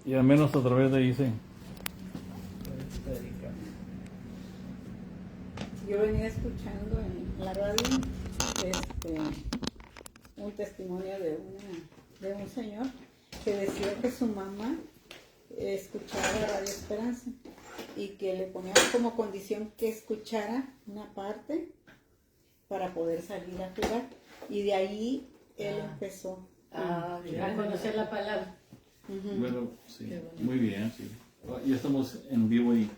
Y al menos a través de ahí sí. Yo venía escuchando en la radio un testimonio de un señor que decía que su mamá escuchaba Radio Esperanza y que le ponían como condición que escuchara una parte para poder salir a jugar, y de ahí él empezó a conocer la palabra. Bueno, sí, muy bien, sí. Ya estamos en vivo y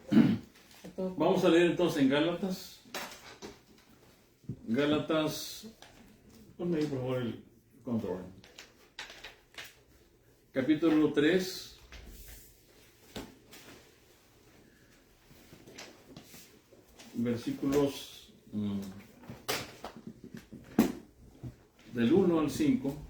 vamos a leer entonces en Gálatas. Gálatas, ponme ahí por favor el control. Capítulo 3. Versículos del 1 al 5.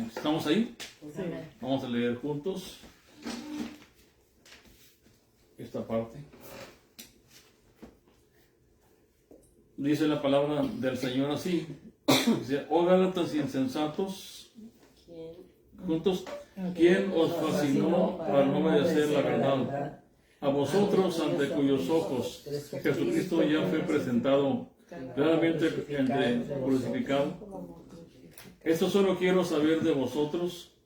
¿Estamos ahí? Sí. Vamos a leer juntos esta parte. Dice la palabra del Señor así. Dice: oh Gálatas insensatos, juntos, ¿quién os fascinó para no obedecer la verdad? A vosotros, ante cuyos ojos Jesucristo ya fue presentado claramente entre crucificado. Esto solo quiero saber de vosotros: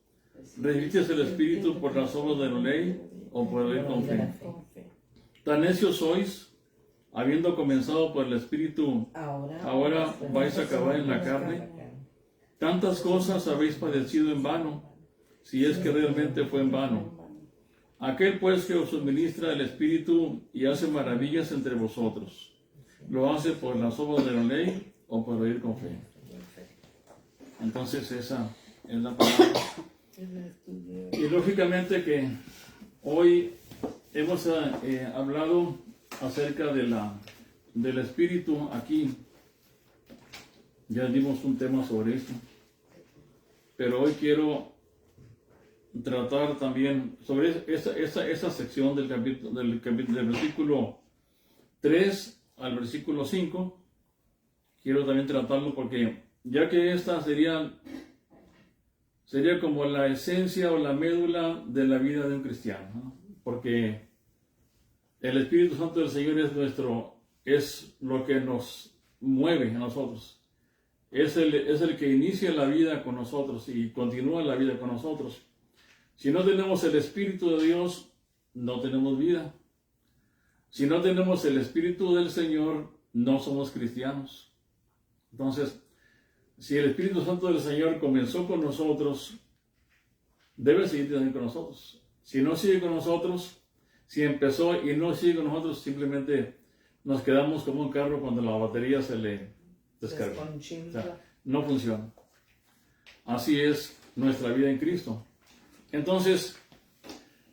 ¿recibisteis el Espíritu por las obras de la ley o por oír con fe? Tan necios sois, habiendo comenzado por el Espíritu, ahora vais a acabar en la carne. Tantas cosas habéis padecido en vano, si es que realmente fue en vano. Aquel pues que os suministra el Espíritu y hace maravillas entre vosotros, ¿lo hace por las obras de la ley o por oír con fe? Entonces esa es la palabra. Y lógicamente que hoy hemos hablado acerca del Espíritu aquí. Ya dimos un tema sobre esto. Pero hoy quiero tratar también sobre esa sección del versículo 3 al versículo 5. Quiero también tratarlo porque ya que esta sería como la esencia o la médula de la vida de un cristiano, ¿no? Porque el Espíritu Santo del Señor es lo que nos mueve a nosotros. Es el que inicia la vida con nosotros y continúa la vida con nosotros. Si no tenemos el Espíritu de Dios, no tenemos vida. Si no tenemos el Espíritu del Señor, no somos cristianos. Entonces, si el Espíritu Santo del Señor comenzó con nosotros, debe seguir también con nosotros. Si no sigue con nosotros, si empezó y no sigue con nosotros, simplemente nos quedamos como un carro cuando la batería se le descarga. O sea, no funciona. Así es nuestra vida en Cristo. Entonces,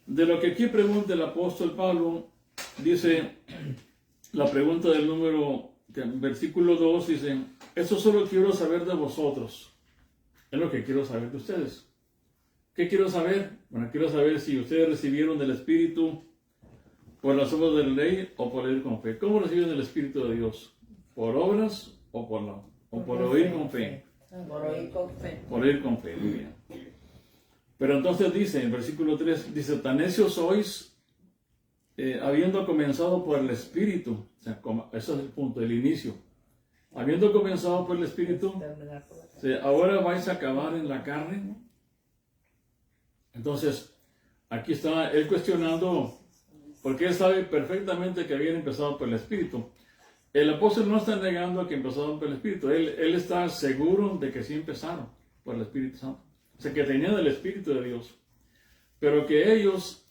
de lo que aquí pregunta el apóstol Pablo, dice la pregunta del versículo 2, dice: esto solo quiero saber de vosotros. Es lo que quiero saber de ustedes. ¿Qué quiero saber? Bueno, quiero saber si ustedes recibieron del Espíritu por las obras de la ley o por oír con fe. ¿Cómo reciben el Espíritu de Dios? ¿Por obras o por oír con fe? Por oír con fe. Por oír con fe, muy bien. Pero entonces dice, en versículo 3, dice: tan necios sois, habiendo comenzado por el Espíritu. O sea, ese es el punto, el inicio. Habiendo comenzado por el Espíritu, ahora vais a acabar en la carne. Entonces, aquí está él cuestionando, porque él sabe perfectamente que habían empezado por el Espíritu. El apóstol no está negando que empezaron por el Espíritu. Él está seguro de que sí empezaron por el Espíritu Santo. O sea, que tenían el Espíritu de Dios. Pero que ellos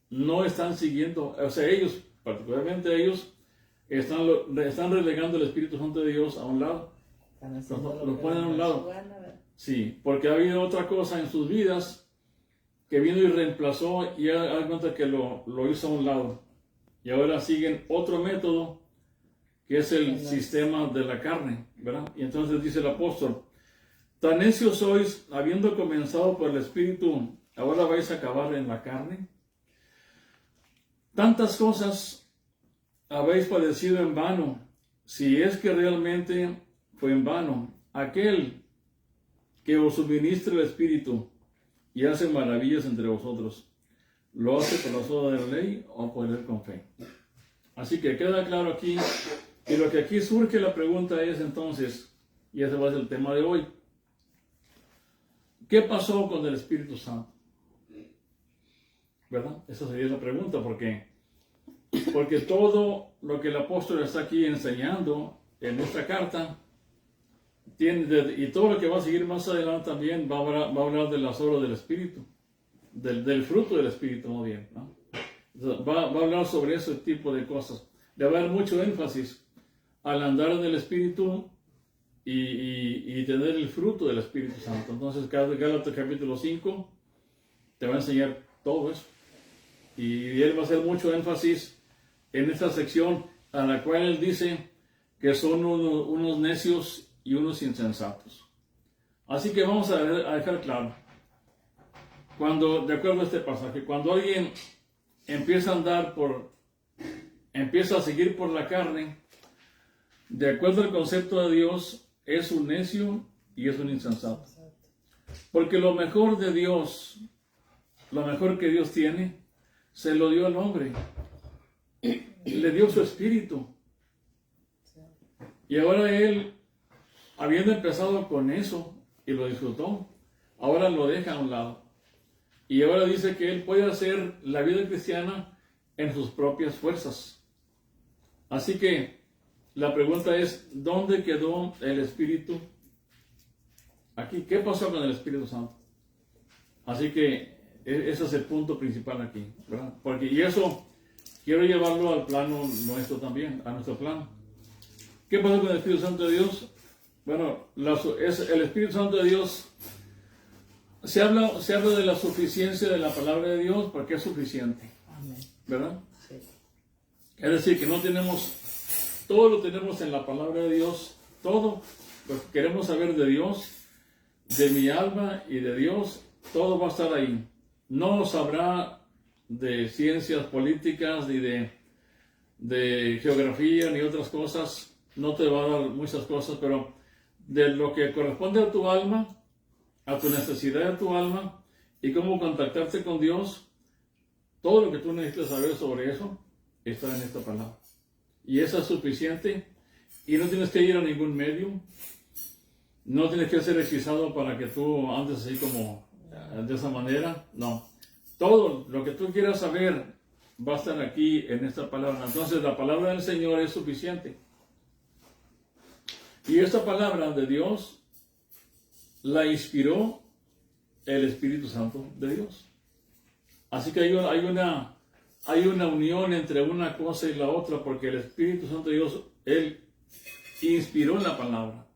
no están siguiendo, o sea, ellos, particularmente ellos, están relegando el Espíritu Santo de Dios a un lado. Lo ponen a un lado. Sí, porque ha habido otra cosa en sus vidas que vino y reemplazó, y da cuenta que lo hizo a un lado. Y ahora siguen otro método, que es el sistema de la carne, ¿verdad? Y entonces dice el apóstol: tan necios sois, habiendo comenzado por el Espíritu, ahora vais a acabar en la carne. Tantas cosas habéis padecido en vano, si es que realmente fue en vano. Aquel que os suministra el Espíritu y hace maravillas entre vosotros, ¿lo hace por la sola de la ley o por él con fe? Así que queda claro aquí, y lo que aquí surge la pregunta es entonces, y ese va a ser el tema de hoy, ¿qué pasó con el Espíritu Santo? ¿Verdad? Esa sería la pregunta, porque todo lo que el apóstol está aquí enseñando en esta carta, y todo lo que va a seguir más adelante también va a hablar de las obras del Espíritu, del fruto del Espíritu, más bien, ¿no? Va a hablar sobre ese tipo de cosas. Le va a dar mucho énfasis al andar en el Espíritu y tener el fruto del Espíritu Santo. Entonces, Gálatas capítulo 5 te va a enseñar todo eso. Y él va a hacer mucho énfasis en esta sección a la cual él dice que son unos necios y unos insensatos. Así que vamos a dejar claro, de acuerdo a este pasaje, cuando alguien empieza a seguir por la carne, de acuerdo al concepto de Dios, es un necio y es un insensato. Porque lo mejor de Dios, lo mejor que Dios tiene, se lo dio al hombre. Le dio su espíritu. Y ahora él, habiendo empezado con eso y lo disfrutó, ahora lo deja a un lado. Y ahora dice que él puede hacer la vida cristiana en sus propias fuerzas. Así que la pregunta es, ¿dónde quedó el Espíritu? Aquí, ¿qué pasó con el Espíritu Santo? Así que ese es el punto principal aquí, ¿verdad? Y eso quiero llevarlo al plano nuestro también, a nuestro plano. ¿Qué pasó con el Espíritu Santo de Dios? Bueno, el Espíritu Santo de Dios, se habla de la suficiencia de la palabra de Dios porque es suficiente, ¿verdad? Sí. Es decir, que no tenemos, todo lo tenemos en la palabra de Dios, todo lo que queremos saber de Dios, de mi alma y de Dios, todo va a estar ahí. No nos habrá de ciencias políticas, ni de geografía, ni otras cosas, no te va a dar muchas cosas, pero de lo que corresponde a tu alma, a tu necesidad de tu alma, y cómo contactarte con Dios, todo lo que tú necesitas saber sobre eso, está en esta palabra. Y esa es suficiente, y no tienes que ir a ningún medio, no tienes que ser hechizado para que tú andes así como de esa manera, no. Todo lo que tú quieras saber va a estar aquí en esta palabra. Entonces la palabra del Señor es suficiente. Y esta palabra de Dios la inspiró el Espíritu Santo de Dios. Así que hay una unión entre una cosa y la otra, porque el Espíritu Santo de Dios, Él inspiró la palabra.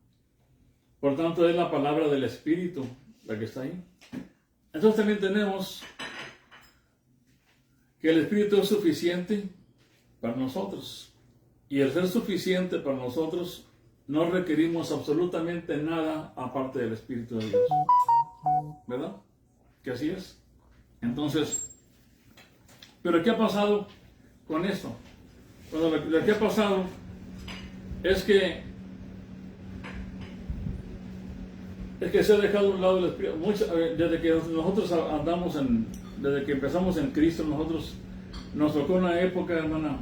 Por tanto, es la palabra del Espíritu la que está ahí. Entonces también tenemos que el Espíritu es suficiente para nosotros. Y el ser suficiente para nosotros, no requerimos absolutamente nada aparte del Espíritu de Dios. ¿Verdad? Que así es. Entonces, ¿pero qué ha pasado con esto? Bueno, lo que ha pasado es que se ha dejado a un lado el Espíritu. Desde que nosotros desde que empezamos en Cristo, nos tocó una época, hermana,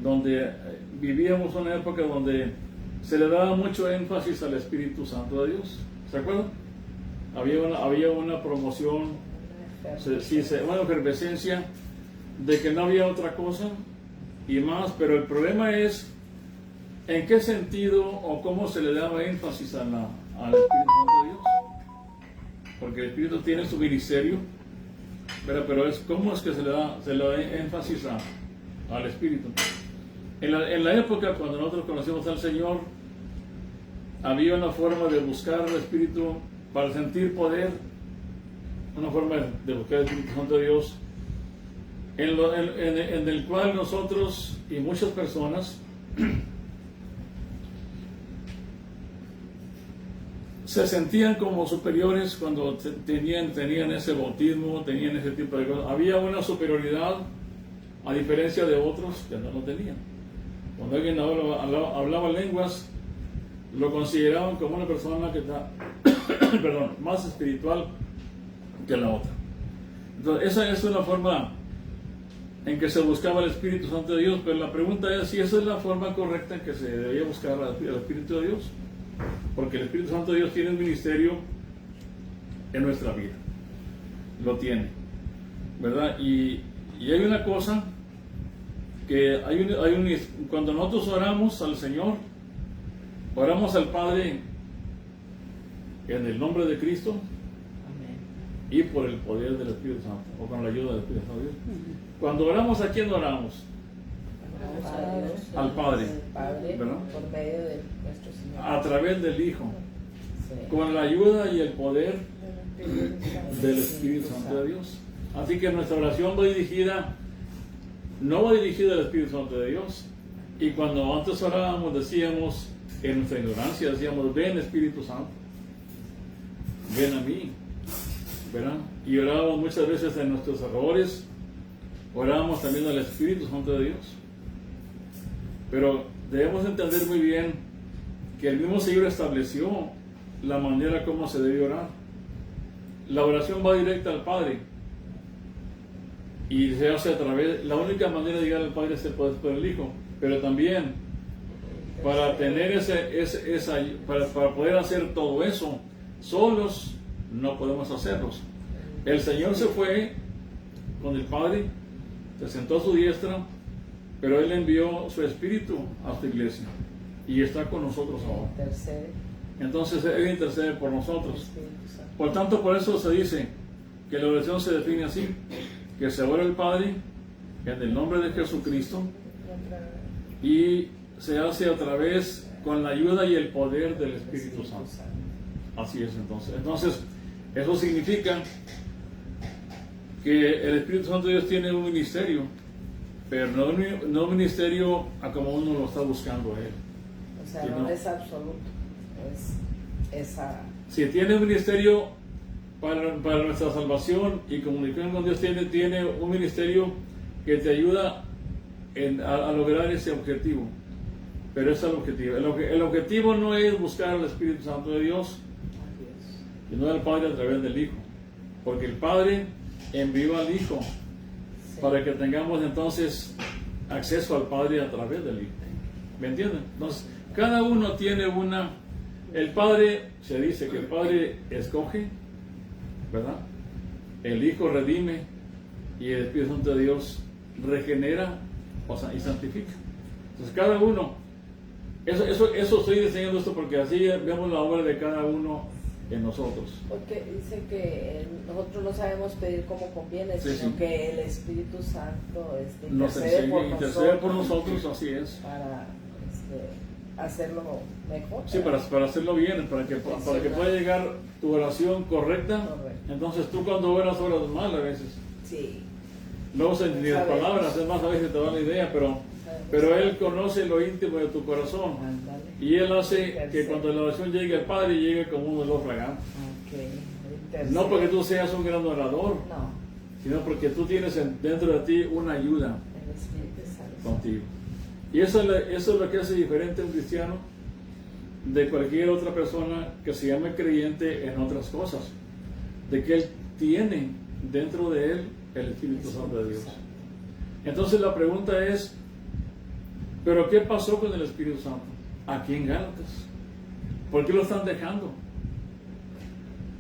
donde vivíamos una época donde se le daba mucho énfasis al Espíritu Santo de Dios. ¿Se acuerdan? Había una promoción, una efervescencia de que no había otra cosa y más, pero el problema es en qué sentido o cómo se le daba énfasis al Espíritu Santo de Dios. Porque el Espíritu tiene su ministerio, pero cómo es que se le da énfasis al Espíritu. En la época cuando nosotros conocimos al Señor, había una forma de buscar al Espíritu para sentir poder, una forma de buscar el Espíritu Santo de Dios, en el cual nosotros y muchas personas se sentían como superiores cuando tenían ese bautismo, tenían ese tipo de cosas. Había una superioridad a diferencia de otros que no lo tenían. Cuando alguien hablaba lenguas, lo consideraban como una persona que está más espiritual que la otra. Entonces, esa es una forma en que se buscaba el Espíritu Santo de Dios, pero la pregunta es si esa es la forma correcta en que se debía buscar al Espíritu de Dios, porque el Espíritu Santo de Dios tiene un ministerio en nuestra vida, lo tiene, ¿verdad? Y hay una cosa que cuando nosotros oramos al Señor, oramos al Padre en el nombre de Cristo y por el poder del Espíritu Santo, o con la ayuda del Espíritu Santo de Dios. Cuando oramos, ¿a quién oramos? Al Padre, ¿verdad? Por medio de nuestro Señor. A través del Hijo, Sí. con la ayuda y el poder del Espíritu Santo de Dios. Así que nuestra oración no va dirigida al Espíritu Santo de Dios. Y cuando antes orábamos, decíamos, en nuestra ignorancia, decíamos, ven Espíritu Santo, ven a mí, ¿verdad? Y orábamos muchas veces en nuestros errores, orábamos también al Espíritu Santo de Dios. Pero debemos entender muy bien que el mismo Señor estableció la manera como se debe orar. La oración va directa al Padre y se hace a través, la única manera de llegar al Padre es por el Hijo, pero también para tener para poder hacer todo eso solos no podemos hacerlos. El Señor se fue con el Padre, se sentó a su diestra, pero Él envió su Espíritu a su iglesia y está con nosotros ahora. Entonces Él intercede por nosotros. Por tanto, por eso se dice que la oración se define así, que se ora al Padre en el nombre de Jesucristo y se hace a través con la ayuda y el poder del Espíritu Santo. Así es entonces. Entonces, eso significa que el Espíritu Santo de Dios tiene un ministerio, pero no un ministerio a como uno lo está buscando a Él. O sea, no es absoluto, es esa... Si tiene un ministerio para nuestra salvación y comunicación con Dios, tiene un ministerio que te ayuda a lograr ese objetivo. Pero ese es el objetivo. El objetivo no es buscar al Espíritu Santo de Dios, sino al Padre a través del Hijo. Porque el Padre envió al Hijo para que tengamos entonces acceso al Padre a través del Hijo. ¿Me entienden? Entonces, cada uno tiene el Padre, se dice que el Padre escoge, ¿verdad? El Hijo redime y el Espíritu Santo de Dios regenera, y santifica. Entonces, cada uno, eso estoy enseñando esto porque así vemos la obra de cada uno en nosotros. Porque dice que nosotros no sabemos pedir como conviene, sino que el Espíritu Santo nos intercede por nosotros, así es. Para hacerlo mejor. Sí, para hacerlo bien, para que pueda llegar tu oración correcta. Entonces tú cuando oras mal a veces. Sí. No usas ni las palabras, es más, a veces te da la idea, pero Él conoce lo íntimo de tu corazón. Y Él hace que cuando la oración llegue al Padre, llegue como un olor fragante. No porque tú seas un gran orador, sino porque tú tienes dentro de ti una ayuda contigo. Y eso es lo que hace diferente a un cristiano de cualquier otra persona que se llame creyente en otras cosas. De que Él tiene dentro de Él el Espíritu Santo de Dios. Entonces la pregunta es, ¿pero qué pasó con el Espíritu Santo aquí en Gálatas? ¿Por qué lo están dejando?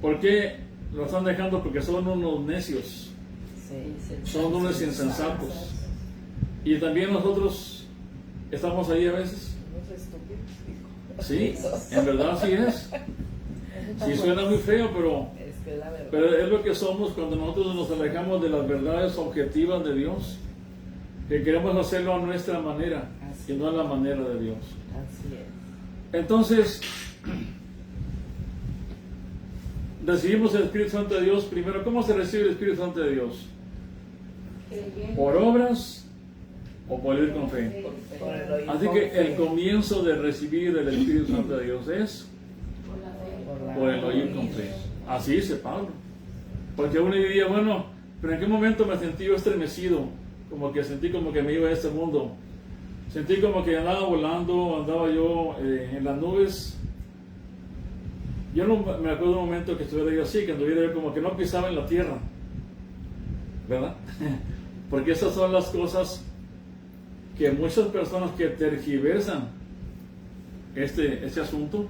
¿Por qué lo están dejando? Porque son unos necios, son unos insensatos. Y también nosotros estamos ahí a veces. Sí, en verdad así es. Sí, suena muy feo, pero es lo que somos cuando nosotros nos alejamos de las verdades objetivas de Dios, que queremos hacerlo a nuestra manera y no a la manera de Dios. Así es. Entonces, recibimos el Espíritu Santo de Dios primero. ¿Cómo se recibe el Espíritu Santo de Dios? ¿Por obras o por ir con fe? Así que el comienzo de recibir el Espíritu Santo de Dios es por el oír con fe. Así dice Pablo. Porque uno diría, bueno, pero ¿en qué momento me sentí yo estremecido como que sentí como que me iba a este mundo. Sentí como que andaba volando, andaba yo en las nubes. Yo no me acuerdo de un momento que estuviera yo así, que anduviera yo como que no pisaba en la tierra, ¿verdad? Porque esas son las cosas que muchas personas que tergiversan este asunto,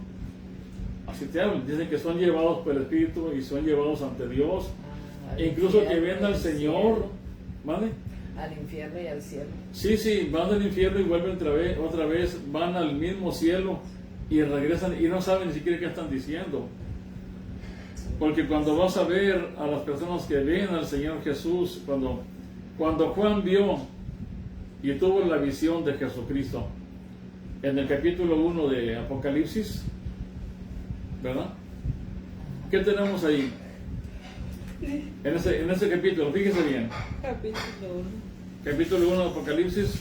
así te hablan, dicen que son llevados por el Espíritu y son llevados ante Dios, incluso que ven al Señor, ¿vale? Al infierno y al cielo. Sí, van al infierno y vuelven otra vez, van al mismo cielo y regresan y no saben ni siquiera qué están diciendo. Porque cuando vas a ver a las personas que ven al Señor Jesús, cuando Juan vio y tuvo la visión de Jesucristo, en el capítulo 1 de Apocalipsis, ¿verdad? ¿Qué tenemos ahí? En ese capítulo, fíjese bien. Capítulo 1 de Apocalipsis.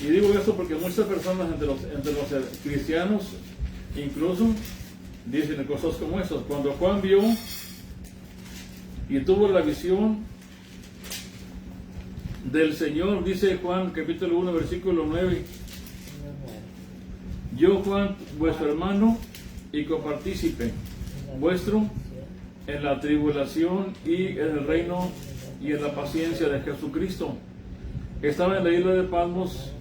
Y digo esto porque muchas personas entre los cristianos incluso dicen cosas como esas. Cuando Juan vio y tuvo la visión del Señor, dice Juan capítulo 1 versículo 9: yo, Juan, vuestro hermano y copartícipe vuestro en la tribulación y en el reino y en la paciencia de Jesucristo, estaba en la isla de Patmos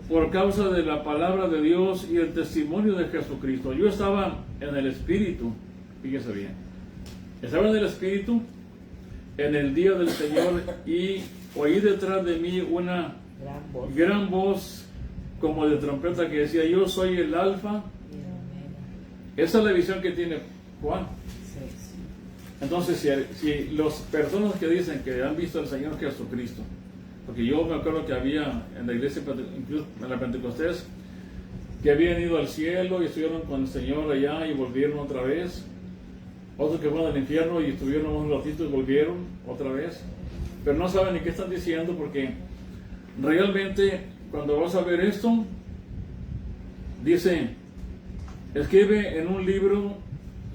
por causa de la palabra de Dios y el testimonio de Jesucristo. Yo estaba en el Espíritu, fíjese bien, estaba en el Espíritu en el día del Señor y oí detrás de mí una gran voz como de trompeta que decía: yo soy el Alfa. Esa es la visión que tiene Juan. Entonces, si las personas que dicen que han visto al Señor Jesucristo, porque yo me acuerdo que había en la iglesia, incluso en la Pentecostés, que habían ido al cielo y estuvieron con el Señor allá y volvieron otra vez. Otros que fueron al infierno y estuvieron un ratito y volvieron otra vez. Pero no saben ni qué están diciendo, porque realmente cuando vas a ver esto, dice: escribe en un libro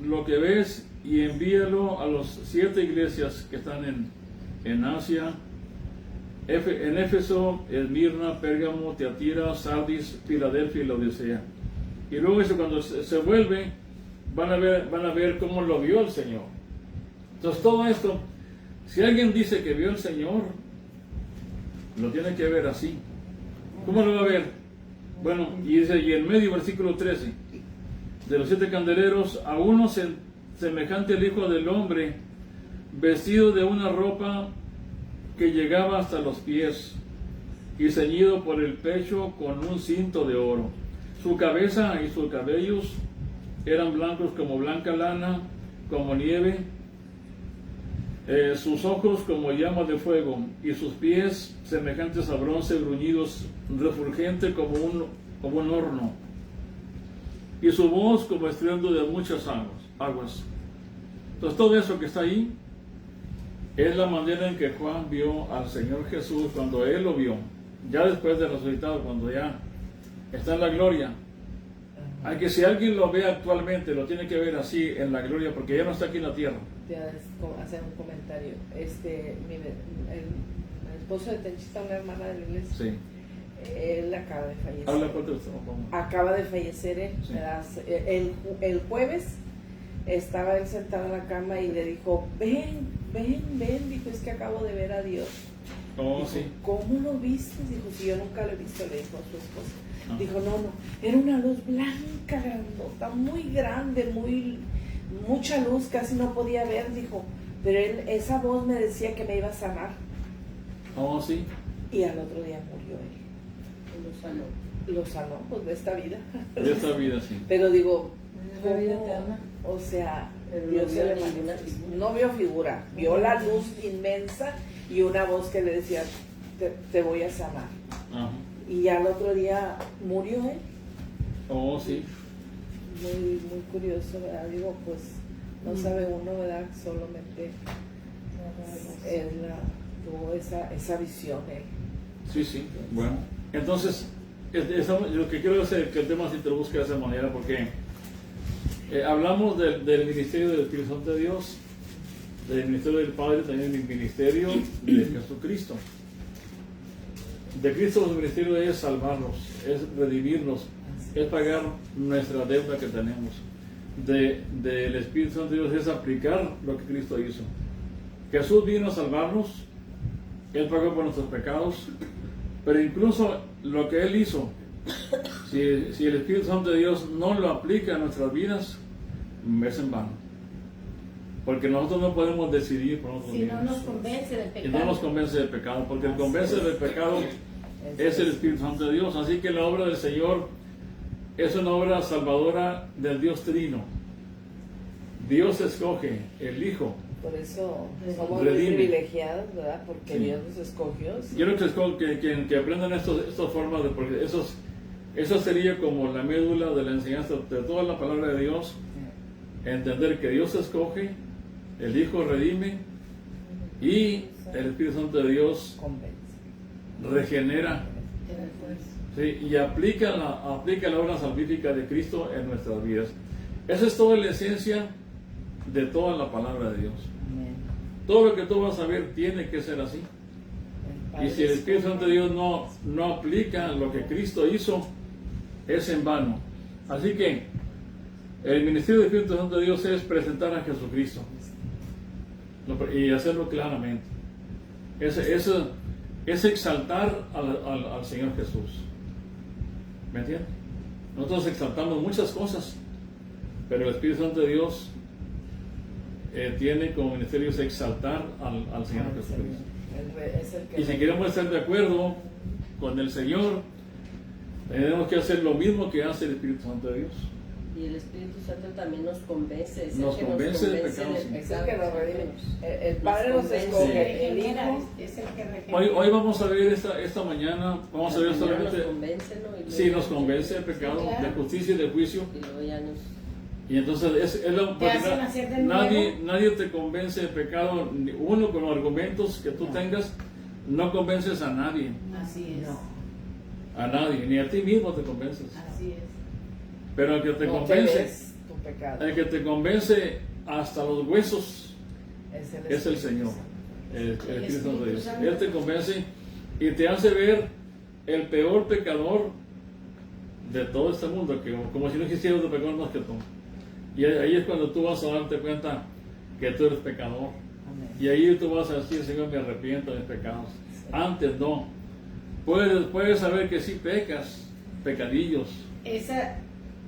lo que ves y envíalo a las 7 iglesias que están en Asia, en Éfeso, Esmirna, Pérgamo, Tiatira, Sardis, Filadelfia y Laodicea. Y luego eso, cuando se vuelve, van a ver cómo lo vio el Señor. Entonces todo esto, si alguien dice que vio al Señor, lo tiene que ver así. ¿Cómo lo va a ver? Bueno, y dice, y en medio, versículo 13, de los 7 candeleros, a uno semejante al Hijo del Hombre, vestido de una ropa que llegaba hasta los pies y ceñido por el pecho con un cinto de oro. Su cabeza y sus cabellos eran blancos como blanca lana, como nieve, sus ojos como llamas de fuego, y sus pies semejantes a bronce bruñidos, refulgente como un horno, y su voz como estruendo de muchas aguas. Entonces todo eso que está ahí es la manera en que Juan vio al Señor Jesús cuando él lo vio, ya después de resucitado, cuando ya está en la gloria. Aunque si alguien lo ve actualmente, lo tiene que ver así en la gloria, porque ya no está aquí en la tierra. Te voy a hacer un comentario. El esposo de Tenchita, una hermana de la iglesia, Sí. Él acaba de fallecer. Habla fuerte. Acaba de fallecer él. Sí. El jueves estaba él sentado en la cama y le dijo: ven, dijo, es que acabo de ver a Dios. Oh, Dijo, sí. ¿cómo lo viste? Dijo, si yo nunca lo he visto, le dijo a su esposa. Ah. Dijo, no, era una luz blanca, grandota, muy grande, mucha luz, casi no podía ver, dijo, pero esa voz me decía que me iba a sanar. Oh, sí. Y al otro día murió él. Lo sanó, pues, de esta vida. De esta vida, sí. Pero digo, La vida ¿cómo? eterna. O sea, Pero Dios no se vio le ninguna manifestó. figura. No vio figura, vio la luz inmensa y una voz que le decía, te voy a sanar. Ajá. Y al otro día murió él. Oh, sí. Muy curioso, ¿verdad? Digo, pues no sabe uno, ¿verdad? Solamente él tuvo esa visión él. Sí. Bueno, entonces, lo que quiero es que el tema se introduzca de esa manera, porque hablamos del ministerio del Espíritu Santo de Dios, del ministerio del Padre, también del ministerio de Jesucristo. De Cristo el ministerio es salvarnos, es redimirnos, es pagar nuestra deuda que tenemos. Del Espíritu Santo de Dios es aplicar lo que Cristo hizo. Jesús vino a salvarnos, Él pagó por nuestros pecados, pero incluso lo que Él hizo, si el Espíritu Santo de Dios no lo aplica a nuestras vidas, es en vano. Porque nosotros no podemos decidir por nosotros Si mismos. no nos convence del Y pecado. no nos convence del pecado, porque el convence del pecado es el Espíritu Santo de Dios. Así que la obra del Señor es una obra salvadora del Dios Trino. Dios escoge el Hijo. Por eso somos muy Redime. privilegiados, ¿verdad? Porque Sí. Dios nos escogió. Sí. Quiero que aprendan estas formas, porque eso sería como la médula de la enseñanza de toda la palabra de Dios. Entender que Dios escoge, el Hijo redime y el Espíritu Santo de Dios Convence. regenera, ¿sí? Y aplica la obra salvífica de Cristo en nuestras vidas. Esa es toda la esencia de toda la palabra de Dios. Amén. Todo lo que tú vas a ver tiene que ser así. El Padre Y si el Espíritu Santo de Dios no aplica lo que Cristo hizo, es en vano. Así que el ministerio del Espíritu Santo de Dios es presentar a Jesucristo y hacerlo claramente. Es exaltar al Señor Jesús. ¿Me entiendes? Nosotros exaltamos muchas cosas, pero el Espíritu Santo de Dios tiene como ministerio es exaltar al Señor Jesucristo. Es el que Y si queremos estar de acuerdo con el Señor, tenemos que hacer lo mismo que hace el Espíritu Santo de Dios. Y el Espíritu Santo también nos convence. Es Nos el que convence del convence pecado, del sí. es el que nos redime. El Nos Padre nos convence. escoge, el Hijo. Es el que regenera. Hoy vamos a ver esta mañana, vamos a ver El Señor solamente nos convence, ¿no? Y si luego- nos convence el pecado, Sí, claro. de justicia y de juicio. Y luego ya nos... Y entonces es lo Te hace nacer de nadie te convence de pecado, ni uno con los argumentos que tú tengas, no convences a nadie, Así es. No. a nadie, ni a ti mismo te convences. Así es. Pero el que te No convence, ves tu pecado. el que te convence hasta los huesos, es el Espíritu Señor, Santo. el Espíritu Santo de Espíritu Dios. Santo. Él te convence y te hace ver el peor pecador de todo este mundo, que como si no existiera otro pecador más que tú. Y ahí es cuando tú vas a darte cuenta que tú eres pecador. Amén. Y ahí tú vas a decir, Señor, me arrepiento de mis pecados. Antes no. Puedes saber que sí pecas, pecadillos. Ese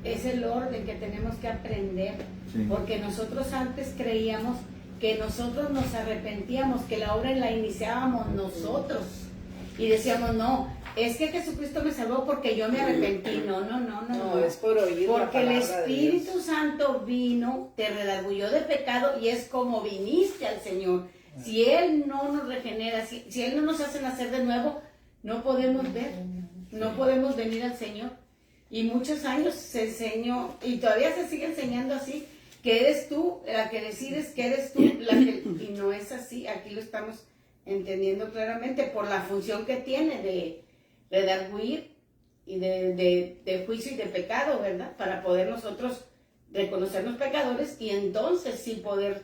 es el orden que tenemos que aprender, Sí. porque nosotros antes creíamos que nosotros nos arrepentíamos, que la obra la iniciábamos nosotros y decíamos, no, es que Jesucristo me salvó porque yo me arrepentí. No, Es por oír la porque el palabra de Espíritu Dios. Santo vino, te redarguyó de pecado y es como viniste al Señor. Si Él no nos regenera, si Él no nos hace nacer de nuevo, no podemos ver, no podemos venir al Señor. Y muchos años se enseñó, y todavía se sigue enseñando así, que eres tú la que decides, que eres tú la que... Y no es así, aquí lo estamos entendiendo claramente por la función que tiene de redarguir y de juicio y de pecado, ¿verdad? Para poder nosotros reconocernos pecadores y entonces sí poder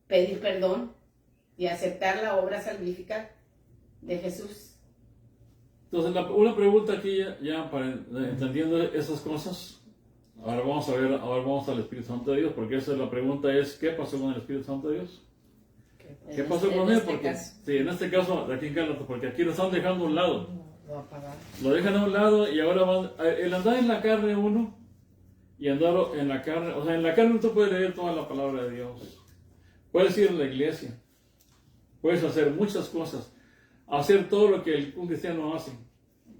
pedir perdón y aceptar la obra salvífica de Jesús. Entonces, una pregunta aquí ya para entendiendo esas cosas. Ahora vamos al Espíritu Santo de Dios, porque esa es la pregunta es, ¿qué pasó con el Espíritu Santo de Dios? ¿Qué pasó con él? Porque sí, en este caso, aquí en Gálatas, porque aquí lo están dejando a un lado. Lo apagaron. Lo dejan a un lado y ahora el andar en la carne uno y andar en la carne, o sea, en la carne tú puedes leer toda la palabra de Dios. Puedes ir a la iglesia. Puedes hacer muchas cosas. Hacer todo lo que un cristiano hace.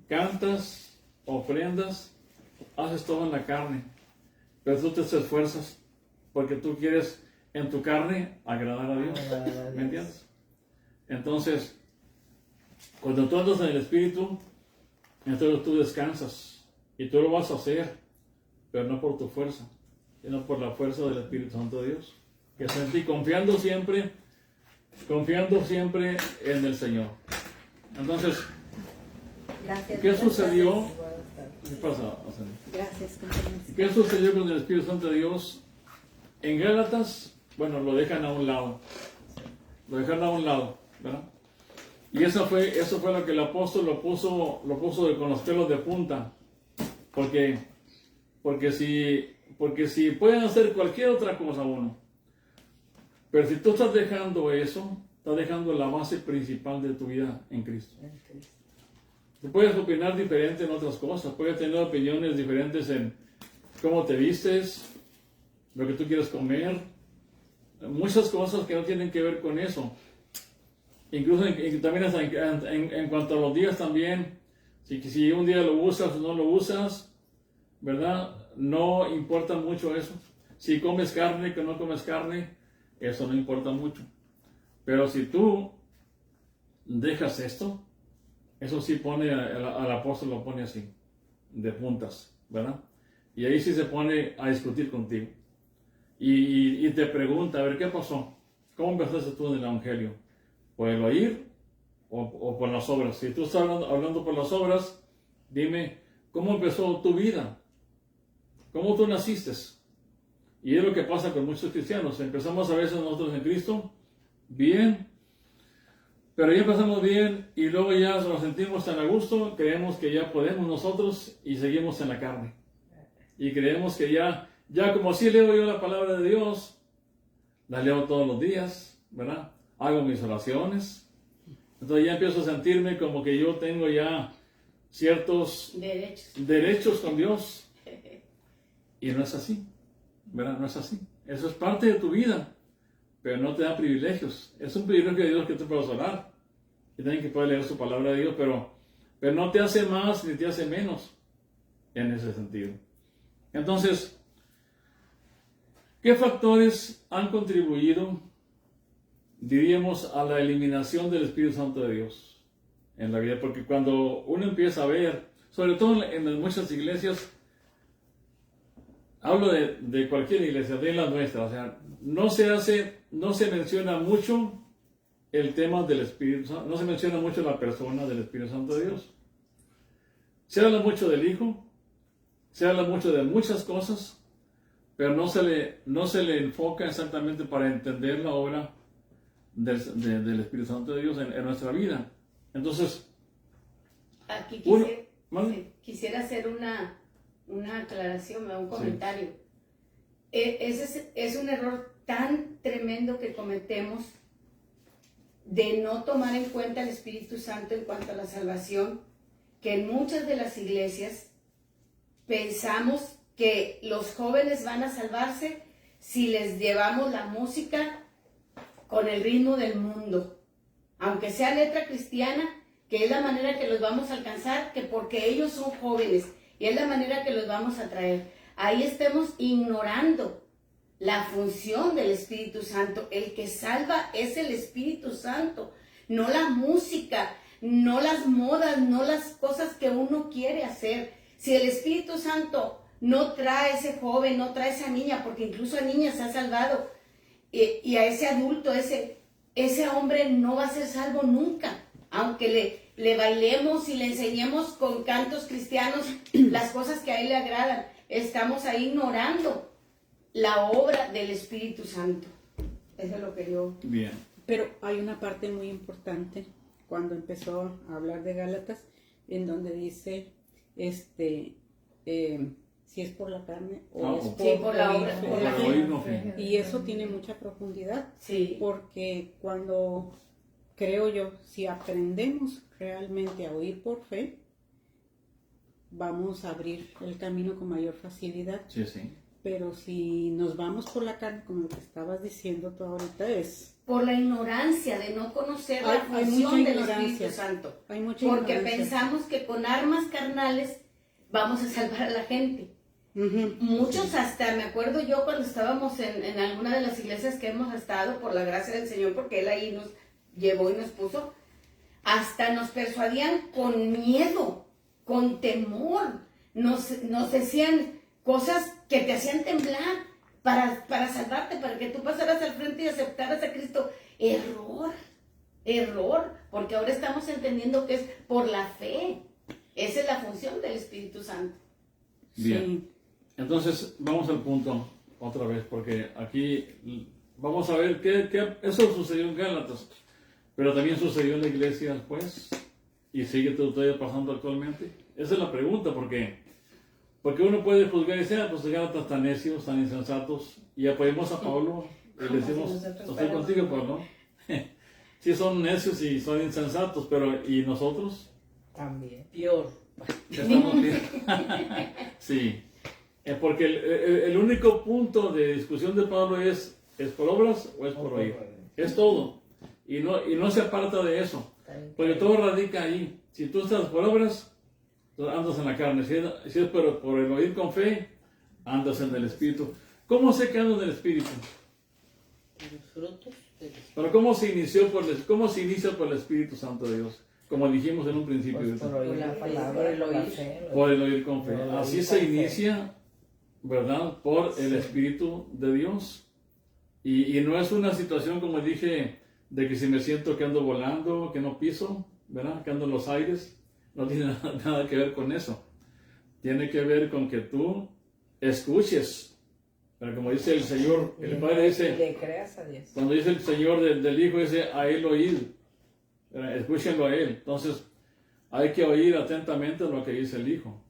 Cantas, ofrendas, haces todo en la carne. Pero tú te esfuerzas porque tú quieres en tu carne agradar a Dios. ¿Me entiendes? Entonces, cuando tú andas en el Espíritu, entonces tú descansas y tú lo vas a hacer, pero no por tu fuerza, sino por la fuerza del Espíritu Santo de Dios, que está en ti, confiando siempre en el Señor. Entonces, Gracias. ¿qué sucedió? ¿Qué pasa, Azani? Gracias, compañeros. ¿Qué sucedió con el Espíritu Santo de Dios? En Gálatas, bueno, lo dejan a un lado. Lo dejan a un lado, ¿verdad? Y eso fue lo que el apóstol lo puso con los pelos de punta. Porque si pueden hacer cualquier otra cosa uno. Pero si tú estás dejando eso, estás dejando la base principal de tu vida en Cristo. Tú puedes opinar diferente en otras cosas, puedes tener opiniones diferentes en cómo te vistes, lo que tú quieres comer, muchas cosas que no tienen que ver con eso. Incluso también en cuanto a los días también, si un día lo usas o no lo usas, ¿verdad? No importa mucho eso. Si comes carne, que no comes carne, eso no importa mucho. Pero si tú dejas esto, eso sí pone, al apóstol lo pone así, de puntas, ¿verdad? Y ahí sí se pone a discutir contigo. Y te pregunta, a ver, ¿qué pasó? ¿Cómo empezaste tú en el Evangelio? ¿Por el oír o por las obras? Si tú estás hablando por las obras, dime, ¿cómo empezó tu vida? ¿Cómo tú naciste? Y es lo que pasa con muchos cristianos. Empezamos a veces nosotros en Cristo, bien, pero ya empezamos bien y luego ya nos sentimos tan a gusto, creemos que ya podemos nosotros y seguimos en la carne. Y creemos que ya como así leo yo la palabra de Dios, la leo todos los días, ¿verdad? Hago mis oraciones. Entonces ya empiezo a sentirme como que yo tengo ya ciertos derechos con Dios. Y no es así, ¿verdad? No es así. Eso es parte de tu vida, pero no te da privilegios. Es un privilegio de Dios que tú puedas orar. Y también que puedas leer su palabra de Dios, pero no te hace más ni te hace menos en ese sentido. Entonces, ¿qué factores han contribuido, diríamos, a la eliminación del Espíritu Santo de Dios en la vida? Porque cuando uno empieza a ver, sobre todo en muchas iglesias, hablo de cualquier iglesia, de la nuestra, o sea, no se menciona mucho el tema del Espíritu Santo, no se menciona mucho la persona del Espíritu Santo de Dios. Se habla mucho del Hijo, se habla mucho de muchas cosas, pero no se le enfoca exactamente para entender la obra del Espíritu Santo de Dios en nuestra vida. Entonces, aquí ¿vale? quisiera hacer una aclaración, un comentario. Sí. Ese es un error tan tremendo que cometemos de no tomar en cuenta el Espíritu Santo en cuanto a la salvación, que en muchas de las iglesias pensamos que los jóvenes van a salvarse si les llevamos la música con el ritmo del mundo, aunque sea letra cristiana, que es la manera que los vamos a alcanzar, que porque ellos son jóvenes y es la manera que los vamos a traer. Ahí estamos ignorando la función del Espíritu Santo. El que salva es el Espíritu Santo, no la música, no las modas, no las cosas que uno quiere hacer. Si el Espíritu Santo no trae a ese joven, no trae a esa niña, porque incluso a niñas se ha salvado, y a ese adulto, ese hombre no va a ser salvo nunca, aunque le bailemos y le enseñemos con cantos cristianos las cosas que a él le agradan. Estamos ahí ignorando la obra del Espíritu Santo. Eso es lo que yo... Bien. Pero hay una parte muy importante cuando empezó a hablar de Gálatas, en donde dice, si es por la carne o es por la obra. por la fe. Y eso tiene mucha profundidad, Sí. porque cuando, creo yo, si aprendemos realmente a oír por fe, vamos a abrir el camino con mayor facilidad. Sí, sí. Pero si nos vamos por la carne, como lo que estabas diciendo tú ahorita, es... Por la ignorancia de no conocer la función del Espíritu Santo. Hay mucha porque ignorancia. Pensamos que con armas carnales vamos a salvar a la gente. Uh-huh. Muchos hasta, me acuerdo yo cuando estábamos en alguna de las iglesias que hemos estado, por la gracia del Señor, porque Él ahí nos llevó y nos puso, hasta nos persuadían con miedo, con temor, nos decían cosas que te hacían temblar para salvarte, para que tú pasaras al frente y aceptaras a Cristo. Error, porque ahora estamos entendiendo que es por la fe. Esa es la función del Espíritu Santo. Bien. Entonces, vamos al punto otra vez, porque aquí vamos a ver qué eso sucedió en Gálatas, pero también sucedió en la iglesia después, y sigue todavía pasando actualmente. Esa es la pregunta, porque uno puede juzgar y decir, pues Gálatas tan necios, tan insensatos, y apoyamos a Pablo, y le decimos, estoy contigo, Pablo. Sí, son necios y son insensatos, pero ¿y nosotros? También. Peor. Estamos bien. Sí. Porque el único punto de discusión de Pablo ¿es por obras o es por oír? Es todo. Y no se aparta de eso. Porque todo radica ahí. Si tú estás por obras, andas en la carne. Si es por el oír con fe, andas en el Espíritu. ¿Cómo se queda en el Espíritu? Los frutos del Espíritu. Pero ¿cómo se inicia por el Espíritu Santo de Dios? Como dijimos en un principio. Pues por oír la palabra, por el la oír. fe, Por el oír con fe. Por el oír Así con se fe. inicia, ¿verdad? Por el Espíritu de Dios. Y no es una situación, como dije, de que si me siento que ando volando, que no piso, ¿verdad? Que ando en los aires. No tiene nada que ver con eso. Tiene que ver con que tú escuches. Pero como dice el Señor, el Padre dice, le creas a Dios. cuando dice el Señor del Hijo, dice, a Él oír. Escúchenlo a Él. Entonces, hay que oír atentamente lo que dice el Hijo.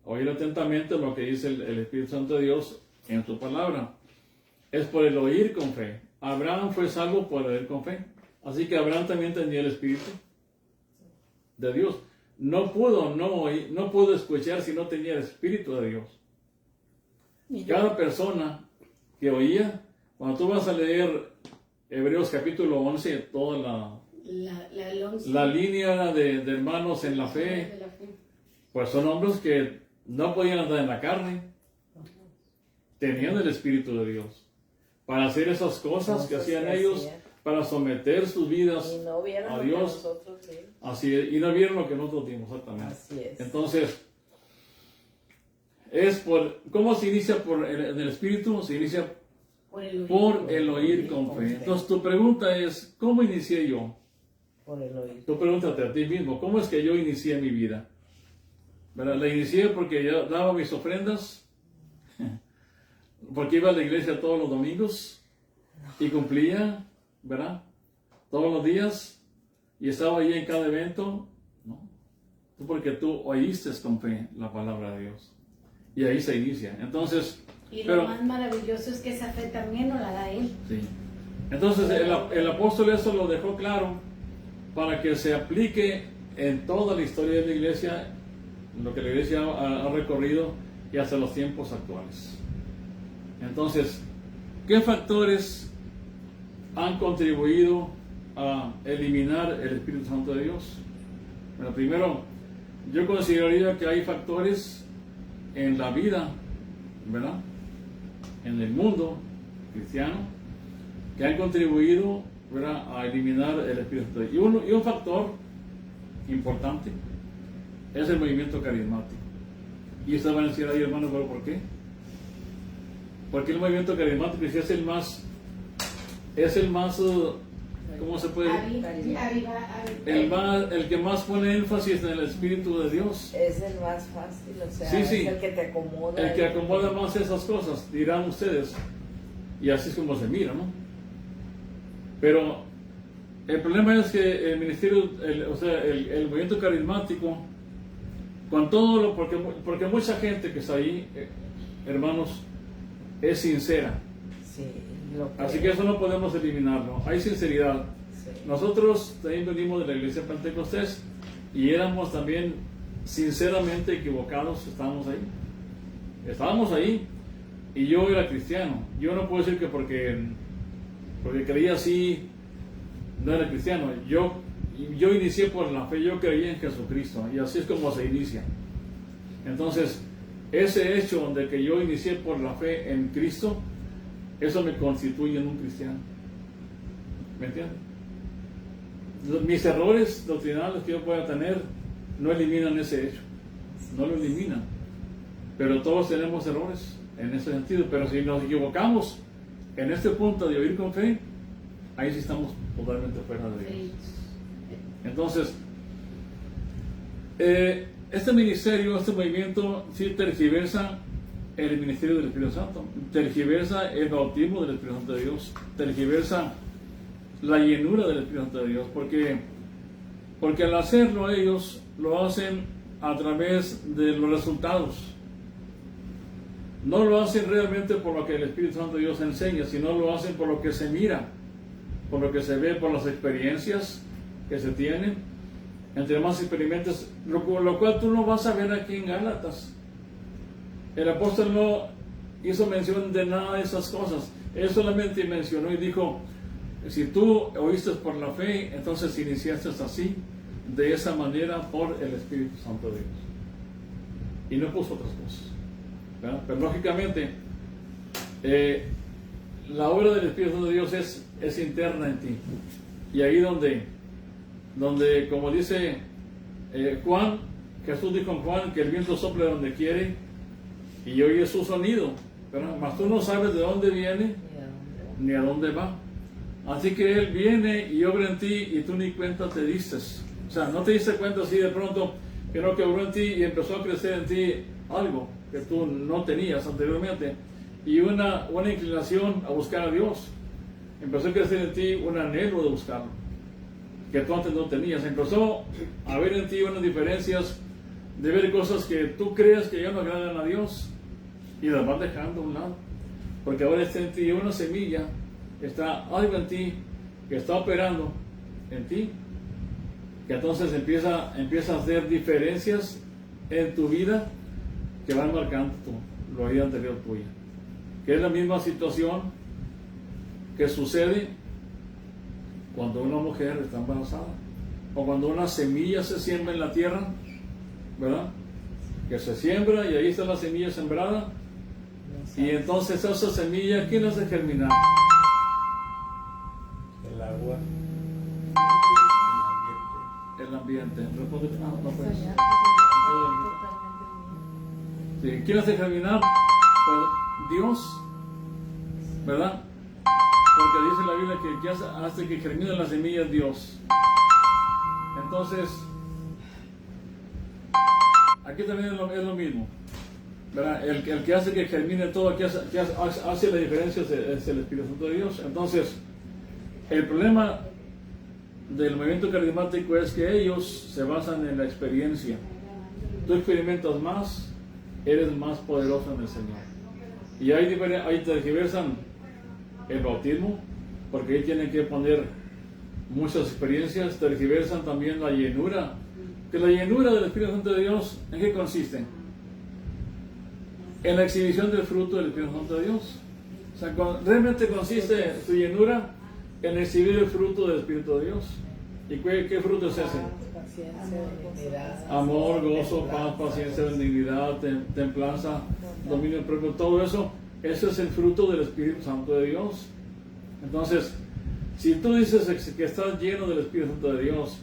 Oír atentamente lo que dice el Espíritu Santo de Dios en su palabra. Es por el oír con fe. Abraham fue salvo por el oír con fe. Así que Abraham también tenía el Espíritu de Dios. No pudo escuchar si no tenía el Espíritu de Dios. Y yo- Cada persona que oía, cuando tú vas a leer Hebreos capítulo 11, toda la línea de hermanos en la fe, De la fe. pues son hombres que no podían andar en la carne, tenían el Espíritu de Dios para hacer esas cosas que hacían ellos, para someter sus vidas Y no vieron a lo que Dios. nosotros vimos. Así es, y no vieron lo que nosotros vimos exactamente. Así es. Entonces, ¿cómo se inicia en el Espíritu? Se inicia Por el oír. por el oír con fe. Entonces, tu pregunta es, ¿cómo inicié yo? Por el oír. Tú pregúntate a ti mismo, ¿cómo es que yo inicié mi vida? ¿Verdad? La inicié porque yo daba mis ofrendas, porque iba a la iglesia todos los domingos y cumplía, ¿verdad? Todos los días y estaba ahí en cada evento, ¿no? Porque tú oíste con fe la palabra de Dios y ahí se inicia. Entonces, Y lo pero, más maravilloso es que esa fe también nos la da Él. sí. Entonces el apóstol eso lo dejó claro para que se aplique en toda la historia de la iglesia, lo que la iglesia ha recorrido y hasta los tiempos actuales. Entonces, ¿qué factores han contribuido a eliminar el Espíritu Santo de Dios? Bueno, primero, yo consideraría que hay factores en la vida, ¿verdad? En el mundo cristiano, que han contribuido, ¿verdad?, a eliminar el Espíritu Santo. Y un factor importante es el movimiento carismático. Y ustedes van a decir ahí, hermano, ¿pero por qué? Porque el movimiento carismático es el más, ¿cómo se puede? El que más pone énfasis en el Espíritu de Dios. Es el más fácil, o sea, Sí, sí. es el que te acomoda. El que acomoda más esas cosas, dirán ustedes. Y así es como se mira, ¿no? Pero el problema es que el ministerio, el movimiento carismático, con todo lo, porque mucha gente que está ahí, hermanos, es sincera. Sí, lo Así que eso no podemos eliminarlo. Hay sinceridad. sí. Nosotros también venimos de la iglesia Pentecostés y éramos también sinceramente equivocados. Estábamos ahí y yo era cristiano. Yo no puedo decir que porque creía así no era cristiano. Yo inicié por la fe, yo creía en Jesucristo y así es como se inicia. Entonces, ese hecho de que yo inicié por la fe en Cristo, eso me constituye en un cristiano. ¿Me entiendes? Mis errores doctrinales que yo pueda tener no eliminan ese hecho. No lo eliminan. Pero todos tenemos errores en ese sentido. Pero si nos equivocamos en este punto de oír con fe, ahí sí estamos totalmente fuera de Dios. Entonces, este ministerio, este movimiento, sí tergiversa el ministerio del Espíritu Santo, tergiversa el bautismo del Espíritu Santo de Dios, tergiversa la llenura del Espíritu Santo de Dios, porque al hacerlo ellos lo hacen a través de los resultados. No lo hacen realmente por lo que el Espíritu Santo de Dios enseña, sino lo hacen por lo que se mira, por lo que se ve, por las experiencias que se tienen. Entre más experimentos, lo cual tú no vas a ver aquí en Gálatas. El apóstol no hizo mención de nada de esas cosas. Él solamente mencionó y dijo, si tú oíste por la fe, entonces iniciaste así, de esa manera, por el Espíritu Santo de Dios. Y no puso otras cosas, ¿verdad? Pero lógicamente, la obra del Espíritu Santo de Dios es interna en ti. Y ahí donde como dice Juan, Jesús dijo en Juan que el viento sopla donde quiere y oye su sonido, ¿verdad? Mas tú no sabes de dónde viene ni a dónde va. Así que Él viene y obra en ti y tú ni cuenta te diste. O sea, no te diste cuenta así de pronto que no, que obró en ti y empezó a crecer en ti algo que tú no tenías anteriormente. Y una inclinación a buscar a Dios. Empezó a crecer en ti un anhelo de buscarlo, que tú antes no tenías. Empezó a haber en ti unas diferencias de ver cosas que tú crees que ya no agradan a Dios y las vas dejando a un lado. Porque ahora está en ti una semilla, está algo en ti que está operando en ti, que entonces empieza a hacer diferencias en tu vida que van marcando la vida anterior tuya. Que es la misma situación que sucede cuando una mujer está embarazada o cuando una semilla se siembra en la tierra, ¿verdad? Que se siembra y ahí está la semilla sembrada y entonces esa semilla, ¿quién la hace germinar? El agua. El ambiente. Responde. No pues. Sí, ¿quién hace germinar? Pues Dios, ¿verdad? Porque dice la Biblia que el que hace que germine la semilla es Dios. Entonces, aquí también es lo mismo, ¿verdad? El que hace que germine todo, que hace la diferencia es el Espíritu Santo de Dios. Entonces, el problema del movimiento carismático es que ellos se basan en la experiencia. Tú experimentas más, eres más poderoso en el Señor. Y ahí tergiversan el bautismo, porque ahí tienen que poner muchas experiencias. Tergiversan también la llenura, que la llenura del Espíritu Santo de Dios, ¿en qué consiste? En la exhibición del fruto del Espíritu Santo de Dios. O sea, realmente consiste su llenura en exhibir el fruto del Espíritu de Dios. ¿Y qué fruto es ese? Paciencia, benignidad, Amor, gozo, paz, paciencia, benignidad, templanza, dominio propio, todo eso. Ese es el fruto del Espíritu Santo de Dios. Entonces, si tú dices que estás lleno del Espíritu Santo de Dios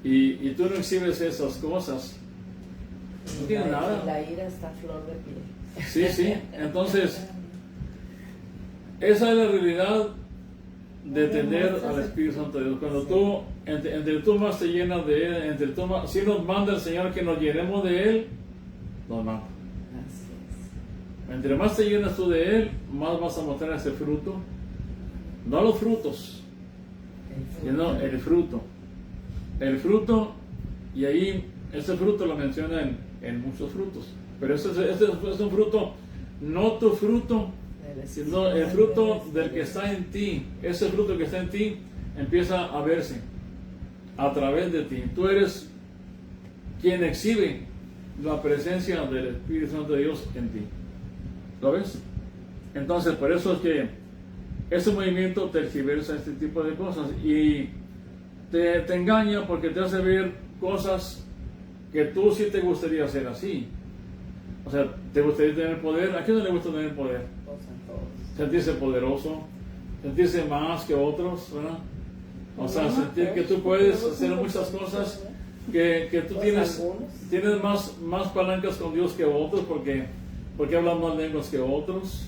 y tú no exhibes esas cosas, no tienes nada. La ira está a flor de piel. Sí, sí. Entonces, esa es la realidad de tener al Espíritu Santo de Dios. Cuando tú, entre tú más te llenas de Él, si nos manda el Señor que nos llenemos de Él, nos manda. Entre más te llenas tú de Él, más vas a mostrar ese fruto. No los frutos, sino el fruto. El fruto, y ahí ese fruto lo menciona en muchos frutos. Pero ese es un fruto, no tu fruto, sino el fruto del que está en ti. Ese fruto que está en ti empieza a verse a través de ti. Tú eres quien exhibe la presencia del Espíritu Santo de Dios en ti. ¿Lo ves? Entonces, por eso es que ese movimiento tergiversa este tipo de cosas y te engaña porque te hace ver cosas que tú sí te gustaría hacer así. O sea, ¿te gustaría tener poder? ¿A quién no le gusta tener poder? Sentirse poderoso, sentirse más que otros, ¿verdad? O sea, sentir que tú puedes hacer muchas cosas, que tú tienes más palancas con Dios que otros, porque hablan más lenguas que otros.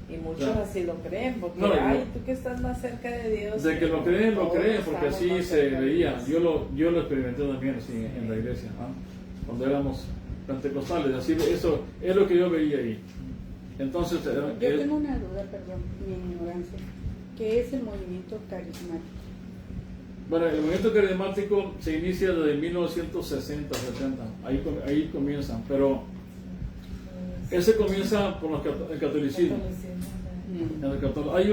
Y muchos así lo creen, porque, No, tú que estás más cerca de Dios. De que lo creen, porque así estamos se más veía. cerca de Yo lo experimenté también así en la iglesia, ¿no? cuando éramos pentecostales. Así, eso es lo que yo veía ahí. Entonces, Yo tengo una duda, perdón, mi ignorancia. ¿Qué es el movimiento carismático? Bueno, el movimiento carismático se inicia desde 1960, 70, ahí comienza, pero ese comienza por el catolicismo. Hay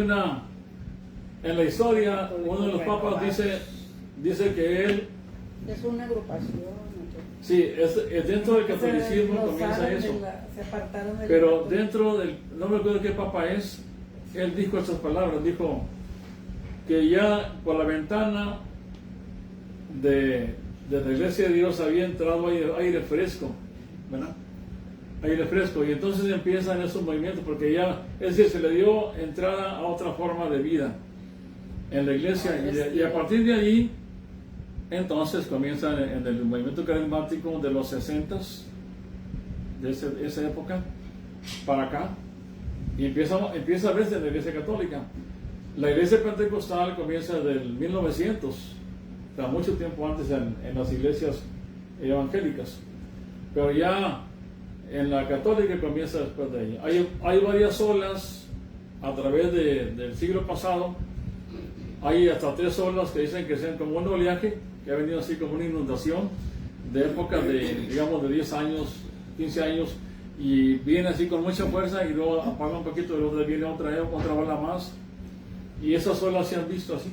en la historia, uno de los papas dice que él, Es una agrupación. ¿No? sí, es dentro del catolicismo comienza eso, Se apartaron del pero católico. dentro del, no me acuerdo qué papa es, él dijo estas palabras, dijo que ya por la ventana de la iglesia de Dios había entrado aire fresco, ¿verdad? Aire fresco, y entonces empiezan esos movimientos, porque ya, es decir, se le dio entrada a otra forma de vida en la iglesia, y a partir de ahí, entonces comienza en el movimiento carismático de los 60s, de esa época, para acá, y empieza a verse en la iglesia católica. La iglesia pentecostal comienza del 1900, o sea, mucho tiempo antes en las iglesias evangélicas, pero ya en la católica comienza después de ella. Hay varias olas a través del siglo pasado, hay hasta 3 olas que dicen que sean como un oleaje, que ha venido así como una inundación, de épocas de, digamos, de 10 años, 15 años, y viene así con mucha fuerza y luego apaga un poquito y luego viene otra ola más, y esas olas se han visto así.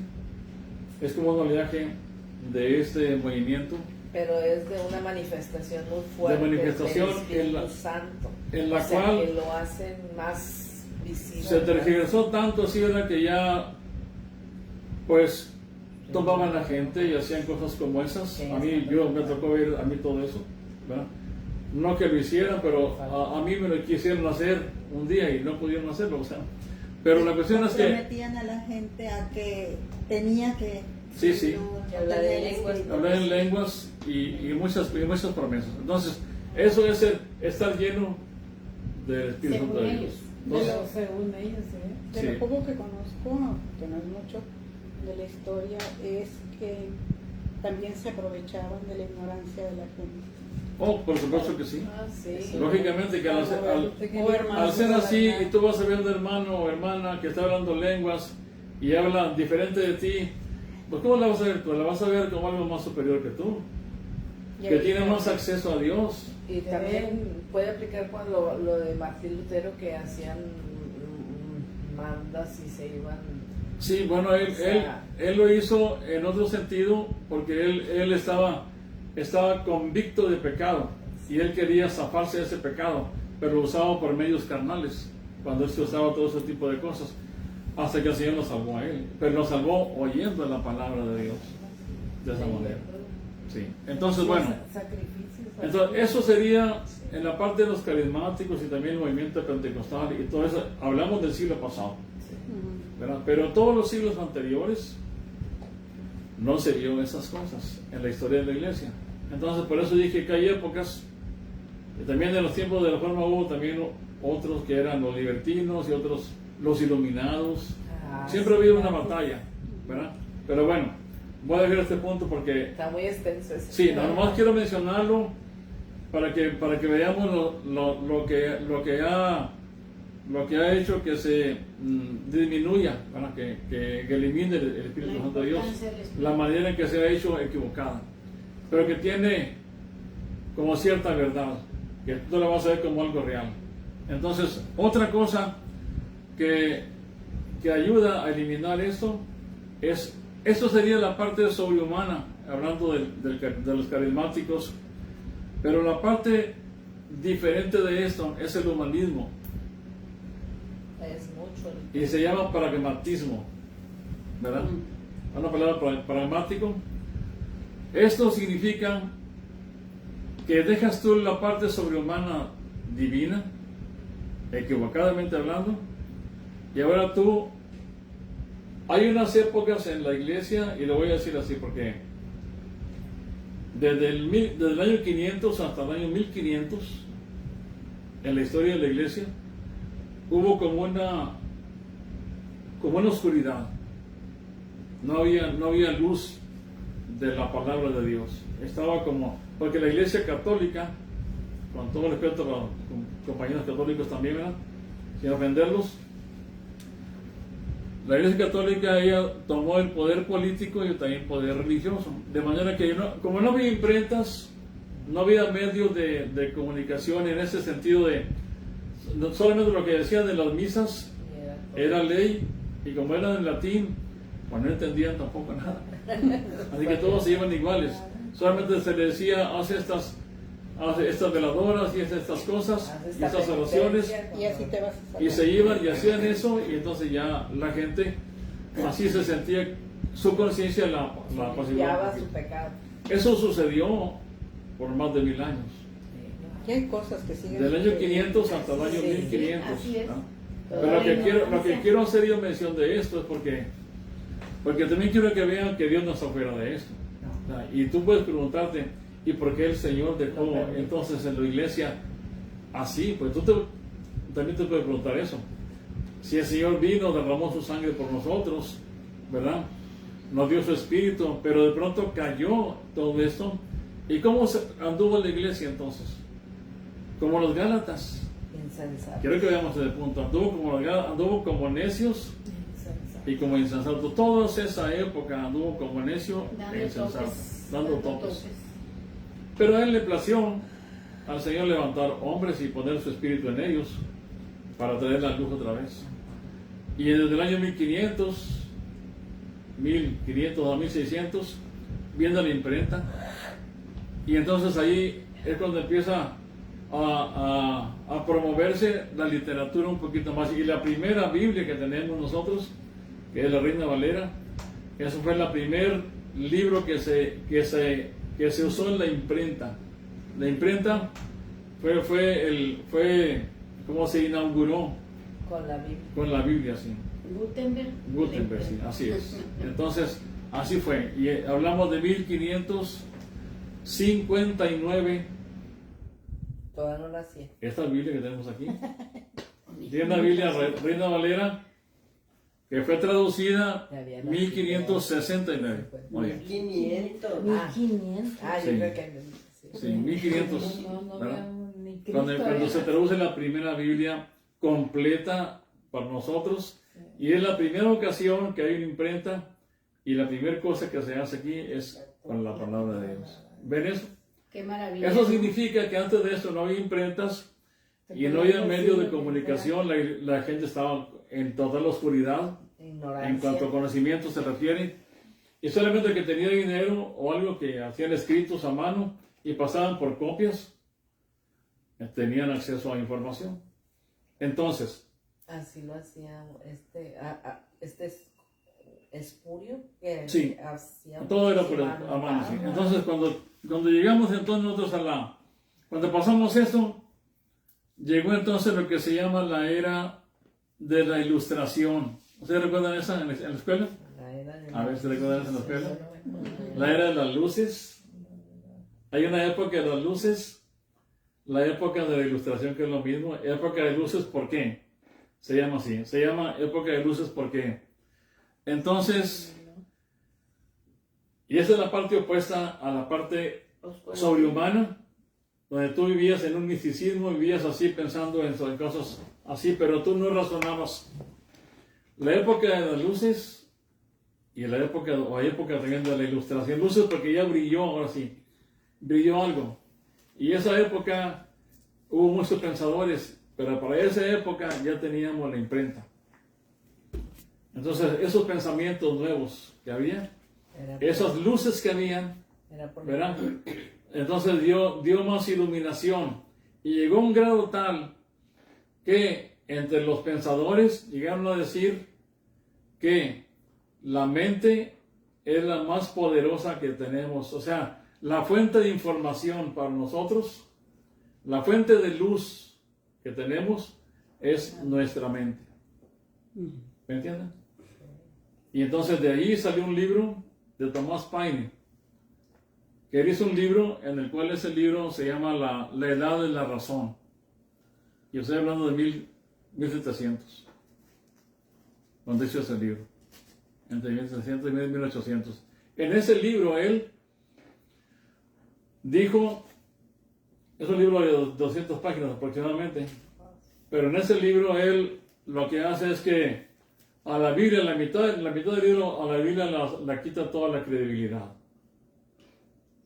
Es como un oleaje de este movimiento. Pero es de una manifestación muy fuerte De manifestación del Espíritu en la- Santo. en la O sea, cual que lo hacen más visible. Se tergiversó tanto así, ¿verdad? Que ya, pues, tomaban a la gente y hacían cosas como esas. A mí, me tocó ver a mí todo eso, ¿verdad? No que lo hicieran, pero a mí me lo quisieron hacer un día y no pudieron hacerlo, o sea. Pero la cuestión es que, Comprometían a la gente a que tenía que... sí, sí, Que hablar en lenguas. hablar en lenguas y muchas promesas. Entonces, eso es estar lleno del Espíritu Santo de Dios. Entonces, según ellos, de Sí. lo poco que conozco, que no es mucho, de la historia, es que también se aprovechaban de la ignorancia de la gente. oh, por supuesto que sí. Ah, sí. Lógicamente que al ser así y tú vas a ver un hermano o hermana que está hablando lenguas y habla diferente de ti, pues ¿cómo la vas a ver tú? La vas a ver como algo más superior que tú, que tiene más acceso a Dios. Y también puede aplicar con lo de Martín Lutero, que hacían mandas y se iban. Sí, bueno, él lo hizo en otro sentido porque él estaba convicto de pecado y él quería zafarse de ese pecado, pero lo usaba por medios carnales, cuando él se usaba todo ese tipo de cosas, hasta que el Señor lo salvó a él, pero lo salvó oyendo la palabra de Dios, de esa manera. Sí. Entonces, bueno, entonces eso sería en la parte de los carismáticos y también el movimiento pentecostal y todo eso. Hablamos del siglo pasado, ¿verdad? Pero todos los siglos anteriores no se vio esas cosas en la historia de la iglesia. Entonces, por eso dije que hay épocas, y también en los tiempos de la Reforma hubo también otros que eran los libertinos y otros los iluminados. Siempre ha habido una batalla, ¿verdad? Pero bueno, voy a dejar este punto porque Está muy extenso ese. sí, nada más quiero mencionarlo para que veamos lo que ha hecho que se disminuya, ¿verdad? Que elimine el Espíritu Santo de Dios, la manera en que se ha hecho equivocada, pero que tiene como cierta verdad, que tú la vas a ver como algo real. Entonces, otra cosa que ayuda a eliminar esto sería la parte sobrehumana, hablando de los carismáticos, pero la parte diferente de esto es el humanismo, Es mucho. y se llama pragmatismo, ¿verdad? Una palabra pragmático. Esto significa que dejas tú la parte sobrehumana divina, equivocadamente hablando, y ahora tú, hay unas épocas en la iglesia, y lo voy a decir así porque desde el año 500 hasta el año 1500, en la historia de la iglesia, hubo como una oscuridad, no había luz de la palabra de Dios. Estaba como, porque la Iglesia Católica, con todo respeto a los compañeros católicos también, ¿verdad?, sin ofenderlos, la Iglesia Católica, ella tomó el poder político y también poder religioso, de manera que como no había imprentas, no había medios de comunicación en ese sentido de solamente lo que decían de las misas era ley, y como era en latín, pues no entendían tampoco nada, así que todos se iban iguales, solamente se le decía hace estas veladoras y hace estas cosas y estas oraciones, Y así te vas a salvar. y se iban y hacían eso, y entonces ya la gente así se sentía, su conciencia la Limpiaba apaciguaba. su pecado. Eso sucedió por más de 1000 años, Y hay cosas que siguen. del año 500 hasta el año Sí, 1500. así es. ¿no? Pero lo que quiero hacer yo mención de esto es porque también quiero que vean que Dios no está fuera de esto. O sea, y tú puedes preguntarte, ¿y por qué el Señor dejó entonces en la iglesia así? Pues también te puedes preguntar eso. Si el Señor vino, derramó su sangre por nosotros, ¿verdad? Nos dio su espíritu, pero de pronto cayó todo esto. ¿Y cómo anduvo la iglesia entonces? Como los Gálatas. Insensato. Quiero que veamos ese punto. Anduvo como necios y como insensatos. Toda esa época anduvo como necio e insensato, dando topes. Pero a él le plació al Señor levantar hombres y poner su espíritu en ellos para traer la luz otra vez. Y desde el año 1500 a 1600 viene la imprenta, y entonces ahí es cuando empieza a promoverse la literatura un poquito más. Y la primera Biblia que tenemos nosotros, que es la Reina Valera, eso fue el primer libro que se usó en la imprenta. La imprenta fue como se inauguró Con la Biblia. con la Biblia, sí. Gutenberg, Sí, así es. Entonces, así fue. Y hablamos de 1559. Todavía no nacía. Esta Biblia que tenemos aquí. Tiene una Biblia Reina Valera que fue traducida Ya había en nacido. 1569. Muy bien. 500. 1500. Ah, Sí. yo creo que Sí, 1500. No ¿verdad? había ni Cristo Cuando había se traduce la primera Biblia completa para nosotros, y es la primera ocasión que hay una imprenta, y la primera cosa que se hace aquí es con la palabra de Dios. ¿Ven eso? Qué maravilla. Eso significa que antes de eso no había imprentas y no había medios de comunicación, la gente estaba en total oscuridad Ignorancia. en cuanto a conocimiento se refiere, y solamente el que tenía dinero o algo que hacían escritos a mano y pasaban por copias, tenían acceso a información. Entonces, Así lo hacía este Espurio, que sí, hacía todo era por muchísima a mano. Sí. nota. Entonces, cuando llegamos entonces nosotros cuando pasamos esto, llegó entonces lo que se llama la era de la Ilustración. ¿Ustedes recuerdan esa en la escuela? La era de A ver si recuerdan esa en la escuela. La era de las luces. Hay una época de las luces, la época de la Ilustración, que es lo mismo. Época de luces, ¿por qué? Se llama así. Se llama época de luces, ¿por qué? Entonces, y esa es la parte opuesta a la parte sobrehumana, donde tú vivías en un misticismo, vivías así pensando en cosas así, pero tú no razonabas. La época de las luces y la época también de la Ilustración. Luces porque ya brilló, ahora sí, brilló algo. Y esa época hubo muchos pensadores, pero para esa época ya teníamos la imprenta. Entonces, esos pensamientos nuevos que había, esas luces que habían, ¿verdad? Entonces dio más iluminación, y llegó a un grado tal que entre los pensadores llegaron a decir que la mente es la más poderosa que tenemos. O sea, la fuente de información para nosotros, la fuente de luz que tenemos es nuestra mente. ¿Me entienden? Y entonces de ahí salió un libro de Thomas Paine, que él hizo un libro en el cual ese libro se llama La Edad de la Razón. Y estoy hablando de 1700, cuando hizo ese libro, entre 1700 y 1800. En ese libro él dijo, es un libro de 200 páginas aproximadamente, pero en ese libro él lo que hace es que a la Biblia, la mitad del libro, a la Biblia la quita toda la credibilidad.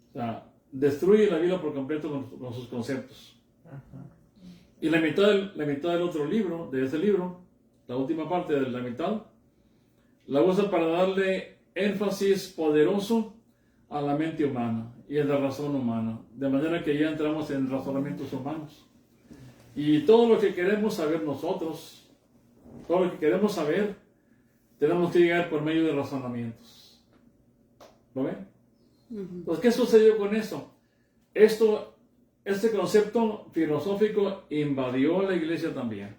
O sea, destruye la Biblia por completo con sus conceptos. Y la mitad del otro libro, de ese libro, la última parte de la mitad, la usa para darle énfasis poderoso a la mente humana y a la razón humana, de manera que ya entramos en razonamientos humanos. Y todo lo que queremos saber nosotros, todo lo que queremos saber, tenemos que llegar por medio de razonamientos. ¿Lo ven? Pues, ¿qué sucedió con esto? Este concepto filosófico invadió la iglesia también.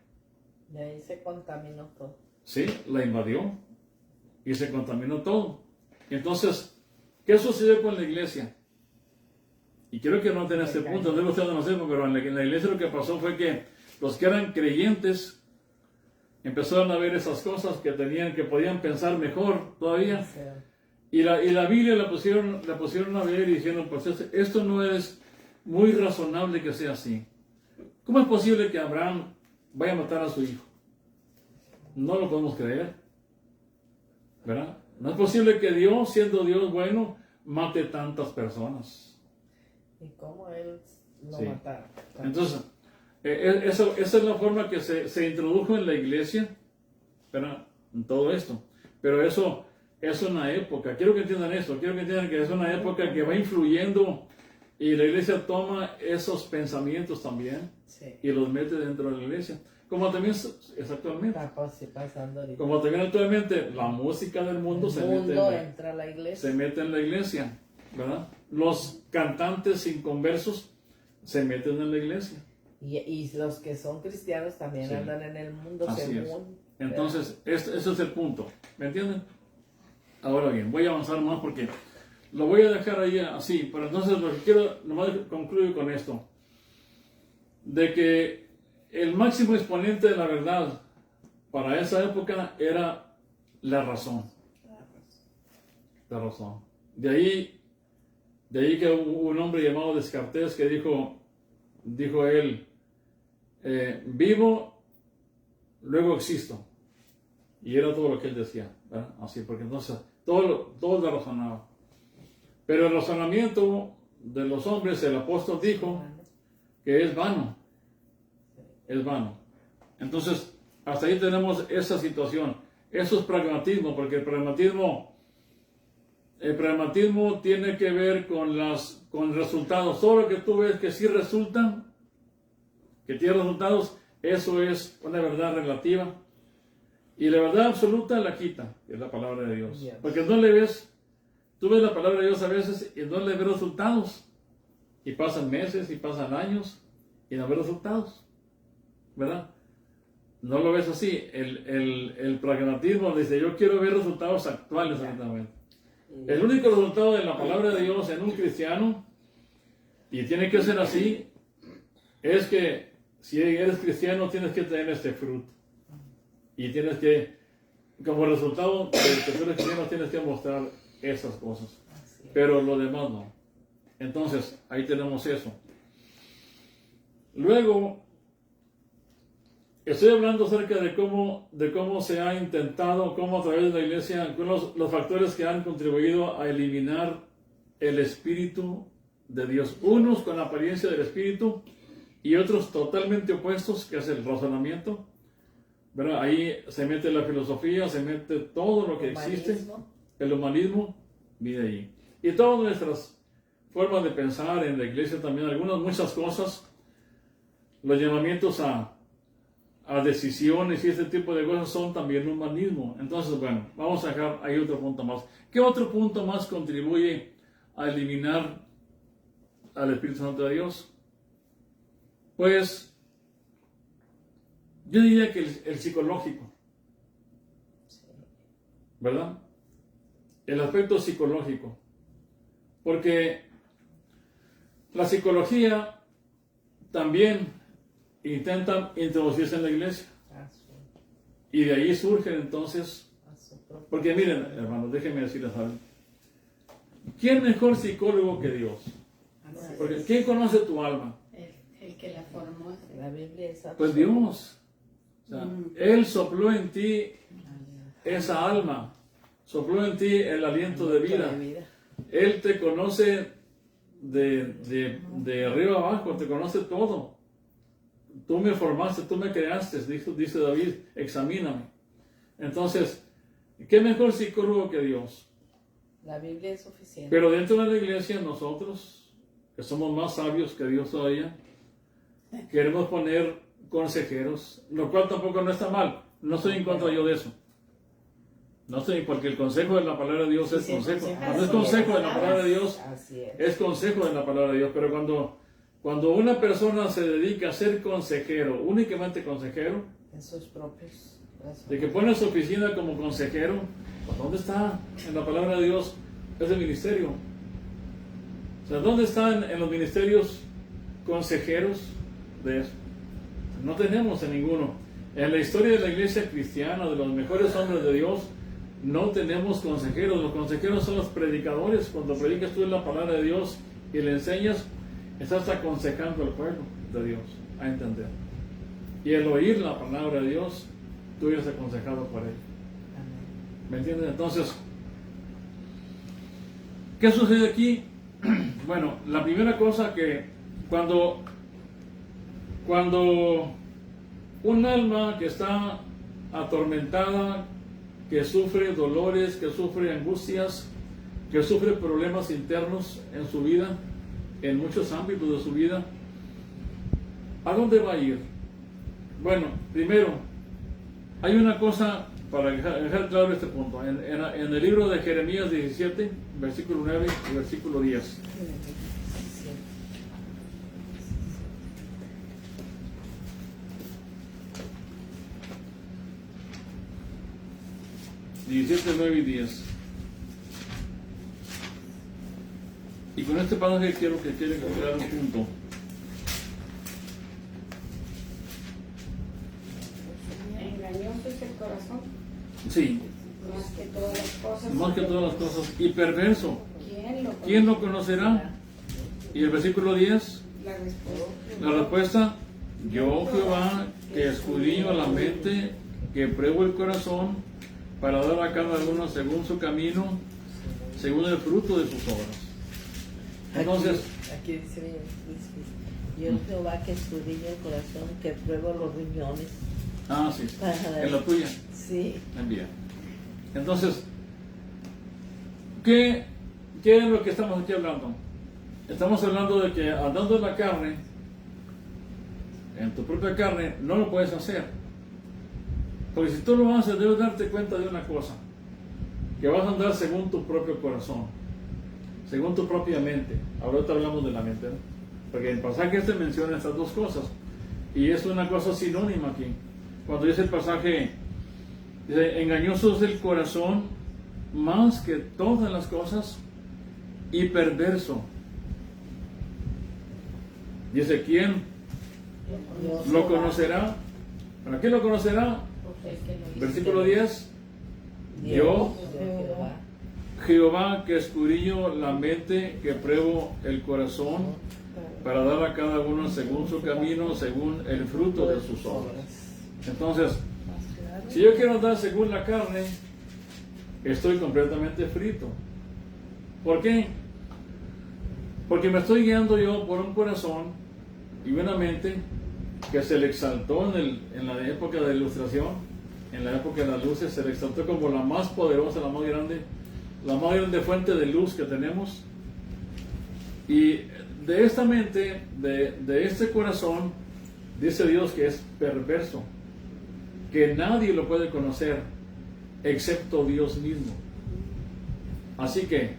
Y ahí se contaminó todo. Sí, la invadió y se contaminó todo. Entonces, ¿qué sucedió con la iglesia? Y quiero que noten este punto, no ustedes no sepan, pero en la iglesia lo que pasó fue que los que eran creyentes empezaron a ver esas cosas que podían pensar mejor todavía. Sí. Y la Biblia la pusieron a ver y dijeron, pues esto no es muy razonable que sea así. ¿Cómo es posible que Abraham vaya a matar a su hijo? No lo podemos creer, ¿verdad? No es posible que Dios, siendo Dios bueno, mate tantas personas. ¿Y cómo él lo Sí. mataron? Entonces, esa es la forma que se introdujo en la iglesia, ¿verdad? En todo esto. Pero eso es una época, quiero que entiendan esto, quiero que entiendan que es una época que va influyendo y la iglesia toma esos pensamientos también Sí. y los mete dentro de la iglesia. Como también es actualmente. Está pasando ahorita. Como también actualmente la música del mundo, se Entra a la iglesia. se mete en la iglesia, ¿verdad? Los cantantes inconversos se meten en la iglesia. Y los que son cristianos también Sí. andan en el mundo Así es. según. Entonces, ese es el punto, ¿me entienden? Ahora bien, voy a avanzar más porque lo voy a dejar ahí así, pero entonces lo que quiero, nomás concluyo con esto, de que el máximo exponente de la verdad para esa época era la razón. La razón. De ahí que hubo un hombre llamado Descartes que dijo él, vivo, luego existo. Y era todo lo que él decía, ¿verdad? Así, porque entonces todo lo razonaba. Pero el razonamiento de los hombres, el apóstol dijo que es vano. Es vano. Entonces, hasta ahí tenemos esa situación. Eso es pragmatismo, porque el pragmatismo tiene que ver con resultados. Todo lo que tú ves que sí resultan, que tiene resultados, eso es una verdad relativa. Y la verdad absoluta la quita, que es la palabra de Dios. Yes. Porque tú ves la palabra de Dios a veces y no le ves resultados. Y pasan meses y pasan años y no ves resultados. ¿Verdad? No lo ves así. El pragmatismo dice, yo quiero ver resultados actuales exactamente. El único resultado de la palabra de Dios en un cristiano, y tiene que ser así, es que si eres cristiano tienes que tener este fruto. Y tienes que, como resultado de que tú eres cristiano, tienes que mostrar esas cosas. Pero lo demás no. Entonces, ahí tenemos eso. Luego, estoy hablando acerca de cómo se ha intentado, cómo a través de la iglesia, con los factores que han contribuido a eliminar el Espíritu de Dios. Unos con la apariencia del Espíritu y otros totalmente opuestos, que es el razonamiento. ¿Verdad? Ahí se mete la filosofía, se mete todo lo que existe, el humanismo, viene ahí. Y todas nuestras formas de pensar en la iglesia también, muchas cosas, los llamamientos a decisiones y este tipo de cosas son también humanismo. Entonces, bueno, vamos a dejar ahí otro punto más. ¿Qué otro punto más contribuye a eliminar al Espíritu Santo de Dios? Pues, yo diría que el psicológico, ¿verdad? El aspecto psicológico. Porque la psicología también intenta introducirse en la iglesia. Y de ahí surgen entonces, porque miren, hermanos, déjenme decirles algo. ¿quién mejor psicólogo que Dios? Así Porque es. ¿quién conoce tu alma? El que la formó. La Biblia es Pues Dios. O sea, Él sopló en ti esa alma, sopló en ti el aliento de vida. Él te conoce de arriba abajo, te conoce todo. Tú me formaste, tú me creaste, dice David, examíname. Entonces, ¿qué mejor psicólogo que Dios? La Biblia es suficiente. Pero dentro de la iglesia nosotros, que somos más sabios que Dios todavía, queremos poner consejeros, lo cual tampoco no está mal. No estoy en contra yo de eso. No estoy, porque el consejo de la palabra de Dios es Sí, consejo. consejo. Cuando es consejo de la palabra de Dios, Así es. es consejo de la palabra de Dios. Pero cuando una persona se dedica a ser consejero, únicamente consejero, En sus propios brazos. de que pone su oficina como consejero, pues ¿dónde está en la palabra de Dios ese ministerio? O sea, ¿dónde están en los ministerios consejeros de eso? No tenemos en ninguno. En la historia de la iglesia cristiana, de los mejores hombres de Dios, no tenemos consejeros. Los consejeros son los predicadores. Cuando predicas tú en la palabra de Dios y le enseñas, estás aconsejando al pueblo de Dios a entender. Y el oír la palabra de Dios, tú eres aconsejado por él. Amén. ¿Me entiendes? Entonces, ¿qué sucede aquí? Bueno, la primera cosa que cuando un alma que está atormentada, que sufre dolores, que sufre angustias, que sufre problemas internos en su vida, en muchos ámbitos de su vida, ¿a dónde va a ir? Bueno, primero, hay una cosa para dejar claro este punto. En el libro de Jeremías 17, versículo 9 y versículo 10. 17, 9 y 10. Y con este pasaje quiero que quede claro un punto. Engañoso es el corazón, Sí, más que todas las cosas. más que todas las cosas. Y perverso. ¿Quién lo conoce? ¿Quién lo conocerá? Y el versículo 10, La respuesta. la respuesta, yo Jehová, que escudriño la mente, que pruebo el corazón, para dar a cada uno según su camino, según el fruto de sus obras. Entonces, Aquí dice, yo Jehová que escudriño el corazón, que pruebo los riñones. sí, en la tuya, Sí. envía. Entonces, ¿qué es lo que estamos aquí hablando? Estamos hablando de que andando en la carne, en tu propia carne, no lo puedes hacer. Porque si tú lo haces, debes darte cuenta de una cosa, que vas a andar según tu propio corazón, según tu propia mente. Ahorita hablamos de la mente, ¿no? Porque el pasaje este menciona estas dos cosas, y es una cosa sinónima aquí. Cuando dice el pasaje, dice, engañoso es el corazón más que todas las cosas, y perverso. Dice, ¿quién lo conocerá? ¿Para qué lo conocerá? Versículo 10. Yo, Jehová. Jehová, que escudriño la mente, que pruebo el corazón, para dar a cada uno según su camino, según el fruto de sus obras. Entonces, si yo quiero andar según la carne, estoy completamente frito. ¿Por qué? Porque me estoy guiando yo por un corazón y una mente que se le exaltó en la época de la Ilustración, en la época de las luces, se le exaltó como la más poderosa, la más grande fuente de luz que tenemos. Y de esta mente, de este corazón, dice Dios que es perverso, que nadie lo puede conocer excepto Dios mismo. Así que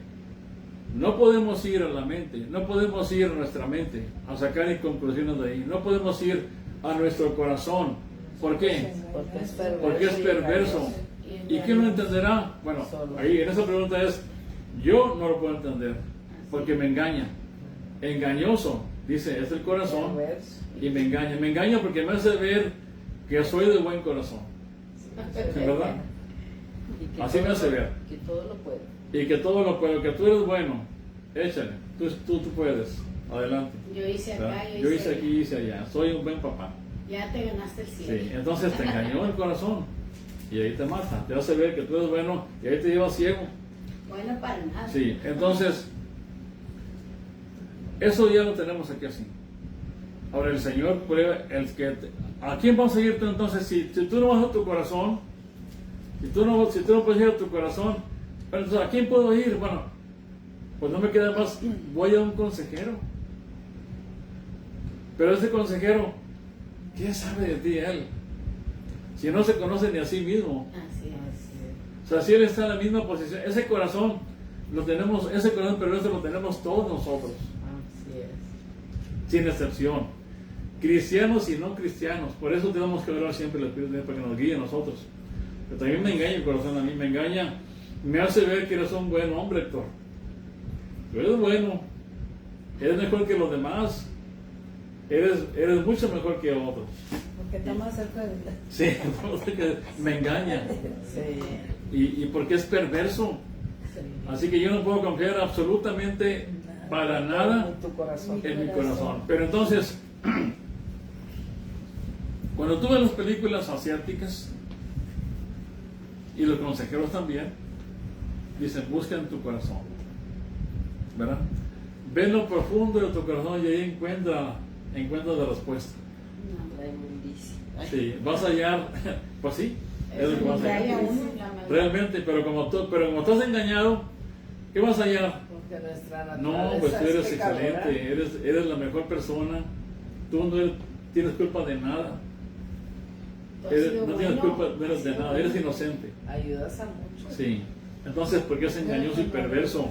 no podemos ir a la mente, no podemos ir a nuestra mente a sacar conclusiones de ahí, no podemos ir a nuestro corazón. ¿Por qué? Porque es perverso. ¿Y quién lo entenderá? Bueno, ahí en esa pregunta es, yo no lo puedo entender, porque me engaña. Engañoso, dice, es el corazón, y me engaña. Me engaña porque me hace ver que soy de buen corazón. ¿Sí, verdad? Y que Así me todo hace lo- ver. Que todo lo puede. Y que todo lo puedo, que tú eres bueno, échale, tú puedes, adelante. Yo hice acá, ¿Verdad? yo Yo hice hice aquí, hice allá, soy un buen papá. Ya te ganaste el cielo. Sí, entonces te engañó el corazón y ahí te mata, te hace ver que tú eres bueno y ahí te lleva ciego. Bueno, para nada. Sí, entonces, eso ya lo tenemos aquí así. Ahora el Señor prueba, ¿a quién vas a seguir tú entonces? Si tú no vas a tu corazón, si tú no puedes ir a tu corazón, pero entonces, ¿a quién puedo ir? Bueno, pues no me queda más, voy a un consejero. Pero ese consejero, ¿qué sabe de ti él? Si no se conoce ni a sí mismo. Así es. O sea, si él está en la misma posición, ese corazón lo tenemos, ese corazón perverso lo tenemos todos nosotros, Así es. sin excepción. Cristianos y no cristianos. Por eso tenemos que orar siempre al Espíritu de Dios para que nos guíe a nosotros. Pero también me engaña el corazón, a mí me engaña, me hace ver que eres un buen hombre, Héctor. Tú eres bueno, eres mejor que los demás, eres mucho mejor que otros. Porque está más cerca de la... Sí, entonces que me engaña. Sí. Y porque es perverso. Sí. Así que yo no puedo confiar absolutamente para nada En tu corazón. en mi corazón. Pero entonces, cuando tú ves las películas asiáticas y los consejeros también, dicen, busca en tu corazón, ¿verdad? Ve lo profundo de tu corazón y ahí encuentra la respuesta. La inmundicia. Ay, Sí, vas a hallar, pues sí, es lo que vas a Trae a hallar. uno la maldad. Realmente, pero como estás engañado, ¿qué vas a hallar? Porque nuestra No, naturaleza pues tú es eres pecadora. excelente, eres la mejor persona, tú no tienes culpa de nada, Tú has sido no tienes bueno, culpa de has sido nada, eres bueno. inocente. Ayudas a muchos. Sí, entonces, ¿por qué es engañoso y perverso?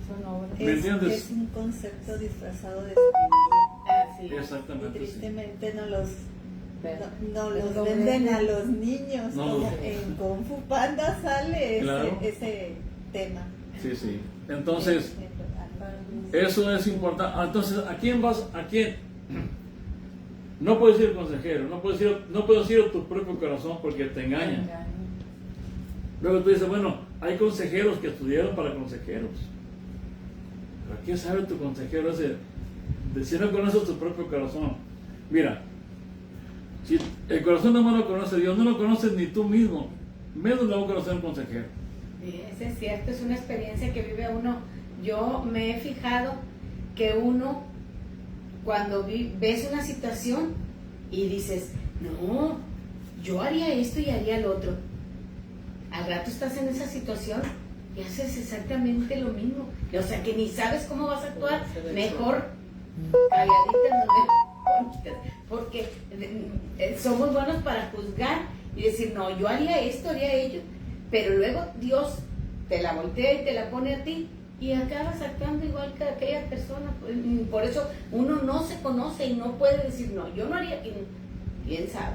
Son obras. ¿Me entiendes? Es un concepto disfrazado de sabiduría. Así es. Y Exactamente, sí. tristemente no los Es lo venden venden. a los niños. No, Como no. en Kung Fu Panda sale Claro. ese tema. Sí, sí. Entonces, eso es importante. Entonces, ¿a quién vas? ¿A quién? No puedes ir al consejero, no puedes ir a tu propio corazón porque te engañan. Luego tú dices, bueno, hay consejeros que estudiaron para consejeros. Pero ¿qué sabe tu consejero ese? Si no conoces tu propio corazón. Mira, si el corazón no lo conoce Dios, no lo conoces ni tú mismo, menos lo va a conocer un consejero. Sí, eso es cierto, es una experiencia que vive uno. Yo me he fijado que uno, cuando ves una situación y dices, no, yo haría esto y haría lo otro. Al rato estás en esa situación y haces exactamente lo mismo. O sea, que ni sabes cómo vas a actuar. Mejor calladitas nos vemos, porque somos buenos para juzgar y decir, no, yo haría esto, haría ello. Pero luego Dios te la voltea y te la pone a ti y acabas actuando igual que aquella persona. Por eso uno no se conoce y no puede decir, no, yo no haría, quién sabe.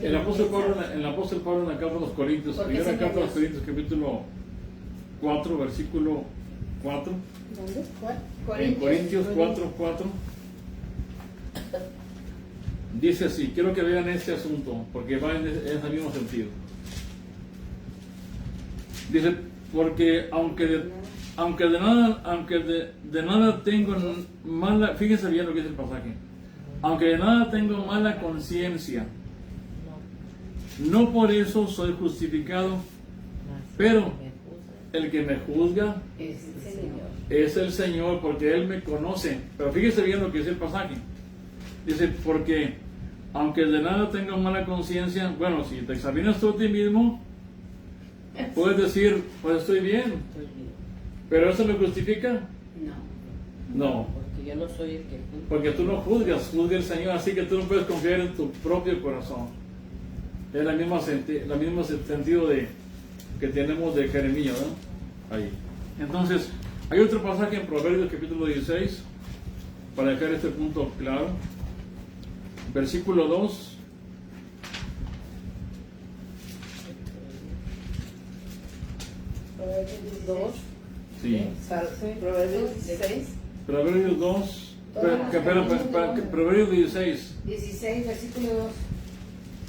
El apóstol Pablo en la carta a los Corintios, Porque primera se carta a los engañó. Corintios, capítulo 4, versículo 4. ¿Dónde? ¿Cuál? En Corintios 4:4 dice así, quiero que vean este asunto, porque va en ese mismo sentido. Dice, porque aunque de nada tengo mala, fíjense bien lo que dice el pasaje, aunque de nada tengo mala conciencia, no por eso soy justificado, pero el que me juzga Es el Señor. es el Señor, porque Él me conoce. Pero fíjese bien lo que dice el pasaje. Dice, porque aunque de nada tengo mala conciencia, bueno, si te examinas tú a ti mismo, puedes decir, pues estoy bien. Estoy bien. ¿Pero eso me justifica? No. No, Porque yo no soy el que juzga. porque tú no juzgas, juzga el Señor, así que tú no puedes confiar en tu propio corazón. Es la misma sentido que tenemos de Jeremías, ¿no? Ahí. Entonces, hay otro pasaje en Proverbios capítulo 16, para dejar este punto claro. Versículo 2. Proverbios 2. Sí. Proverbios 16. Proverbios 2. Proverbios 16. 16, versículo 2.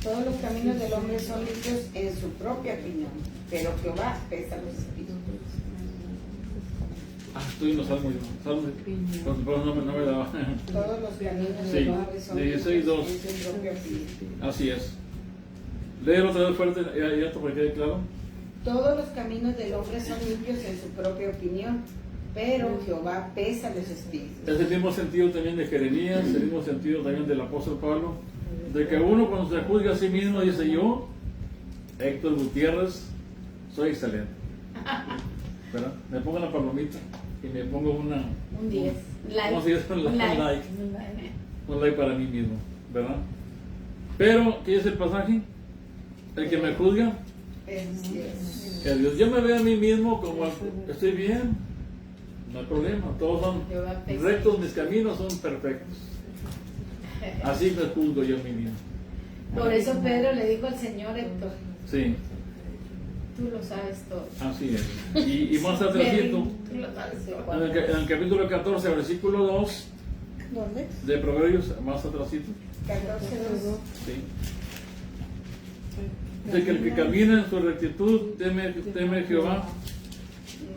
Todos los caminos del hombre son limpios en su propia opinión, pero Jehová pesa los espíritus. Estoy en los salmos. Pero no me daba. Todos los caminos Sí, del hombre son 16, 2. limpios en su propia opinión. Así es. Léelo otra vez fuerte, y esto para que quede claro. Todos los caminos del hombre son limpios en su propia opinión, pero Jehová pesa los espíritus. Es el mismo sentido también de Jeremías, el mismo sentido también del apóstol Pablo, de que uno cuando se juzga a sí mismo dice: yo, Héctor Gutiérrez, soy excelente. ¿Verdad? Me pongo la palomita y me pongo Un 10. ¿cómo se dice? Un Like. like. Un like para mí mismo, ¿verdad? Pero, ¿qué es el pasaje? El que me juzga Es Dios. es Dios. Yo me veo a mí mismo como estoy bien, no hay problema, todos son Jehová pesa. rectos, mis caminos son perfectos. Así me juzgo yo a mí mismo. Por eso Pedro le dijo al Señor: Héctor, Sí, tú lo sabes todo. así es. Y más atrásito, Tú lo sabes todo. en el capítulo 14, versículo 2 ¿Dónde? de Proverbios, más atrásito, 14:2. sí. Dice que el que camina en su rectitud teme Jehová.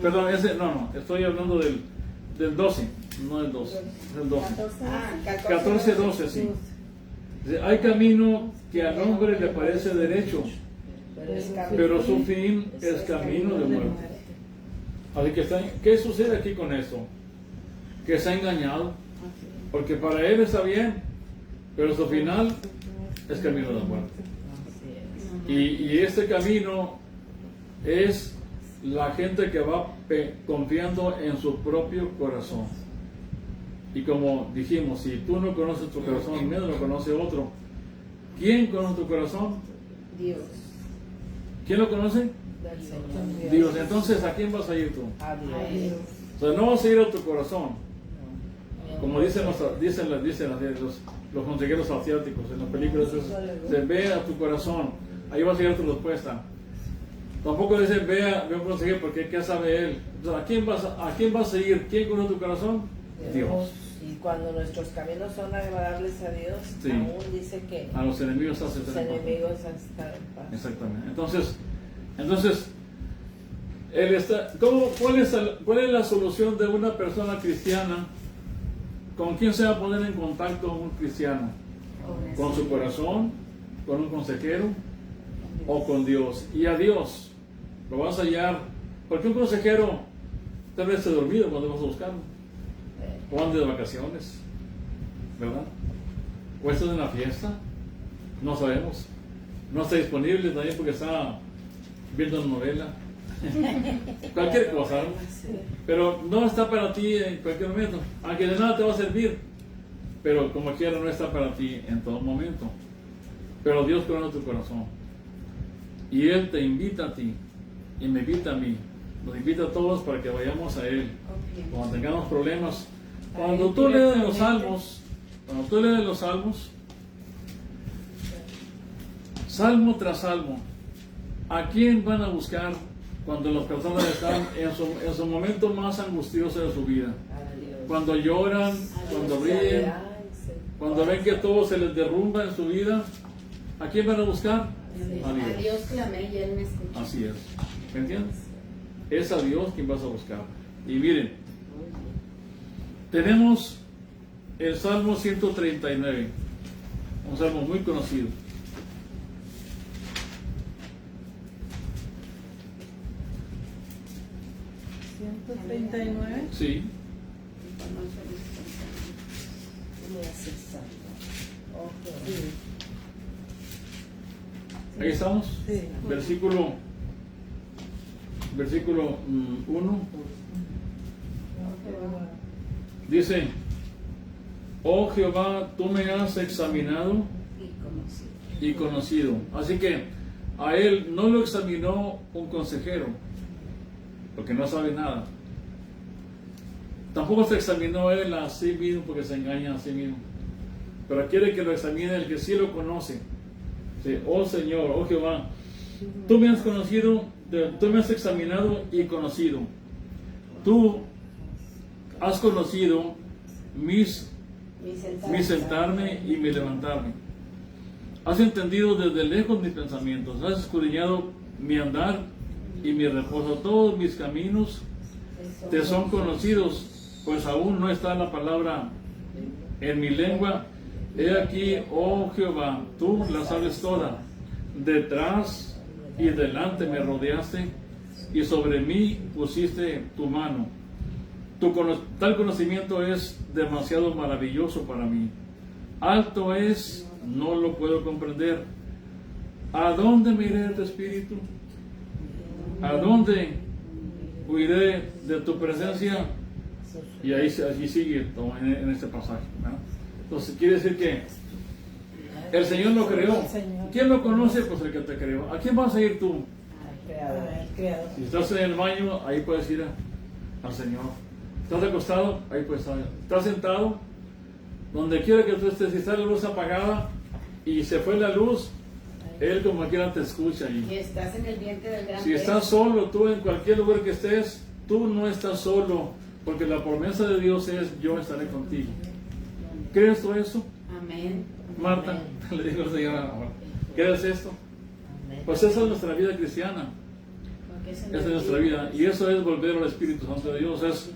Perdón, no, estoy hablando del 12, no del 12, del 12. 14, 12, sí. Dice, hay camino que al hombre le parece derecho, pero su fin es camino de muerte. Así que, ¿qué sucede aquí con esto? Que se ha engañado, porque para él está bien, pero su final es camino de muerte. Y este camino es la gente que va confiando en su propio corazón. Y como dijimos, si tú no conoces tu corazón, menos lo conoce otro. ¿Quién conoce tu corazón? Dios. ¿Quién lo conoce? Del Señor. Dios. Entonces, ¿a quién vas a ir tú? A Adiós. Dios. O sea, no vas a ir a tu corazón. Como dicen los consejeros asiáticos en las películas, se ve a tu corazón. Ahí vas a llegar a tu respuesta. Tampoco dicen ve a un consejero porque ¿qué sabe él? Entonces, ¿a quién vas a ir? ¿Quién conoce tu corazón? Dios. Y cuando nuestros caminos son agradables a Dios, Sí. aún dice que A los enemigos hace sus enemigos están en paz. Exactamente. Entonces ¿cuál es la solución de una persona cristiana? ¿Con quién se va a poner en contacto un cristiano? ¿Con su corazón? ¿Con un consejero? ¿O con Dios? Y a Dios lo vas a hallar, porque un consejero tal vez esté dormido cuando vas a buscarlo, o ande de vacaciones, ¿verdad? O está en una fiesta, no sabemos. No está disponible también porque está viendo una novela. Cualquier cosa, ¿no? Pero no está para ti en cualquier momento, aunque de nada te va a servir, pero como quiera no está para ti en todo momento. Pero Dios conoce tu corazón y Él te invita a ti y me invita a mí, nos invita a todos para que vayamos a Él cuando tengamos problemas. Cuando tú lees los salmos, salmo tras salmo, ¿a quién van a buscar cuando las personas están en su momento más angustioso de su vida? Cuando lloran, cuando ríen, cuando ven que todo se les derrumba en su vida, ¿a quién van a buscar? A Dios clamé y Él me escuchó. Así es. ¿Me entiendes? Es a Dios quien vas a buscar. Y miren, tenemos el Salmo 139, un salmo muy conocido. ¿139? Sí, ahí estamos. Sí. Versículo 1. Dice: oh Jehová, tú me has examinado y conocido. Así que a él no lo examinó un consejero, porque no sabe nada. Tampoco se examinó él a sí mismo, porque se engaña a sí mismo. Pero quiere que lo examine el que sí lo conoce. Sí, oh Señor, oh Jehová, tú me has conocido, tú me has examinado y conocido. Tú has conocido mi sentarme y mi levantarme. Has entendido desde lejos mis pensamientos, has escudriñado mi andar y mi reposo. Todos mis caminos te son conocidos, pues aún no está la palabra en mi lengua. He aquí, oh Jehová, tú la sabes toda. Detrás y delante me rodeaste y sobre mí pusiste tu mano. Tal conocimiento es demasiado maravilloso para mí. Alto es, no lo puedo comprender. ¿A dónde me iré de tu espíritu? ¿A dónde huiré de tu presencia? Y ahí sigue en este pasaje, ¿no? Entonces quiere decir que el Señor lo creó. ¿Quién lo conoce? Pues el que te creó. ¿A quién vas a ir tú? Creador. Si estás en el baño, ahí puedes ir al Señor. ¿Estás acostado? Ahí puedes estar. ¿Estás sentado? Donde quiera que tú estés, si está la luz apagada y se fue la luz, Él como quiera te escucha. Y estás en el vientre del gran Si pez. estás solo, tú en cualquier lugar que estés, tú no estás solo, porque la promesa de Dios es: yo estaré contigo. ¿Crees tú eso? Amén. Marta, Amén. le digo al Señor ahora, ¿crees esto? Amén. Pues esa es nuestra vida cristiana. Porque Esa es nuestra vida. Y eso es volver al Espíritu Santo de Dios. Es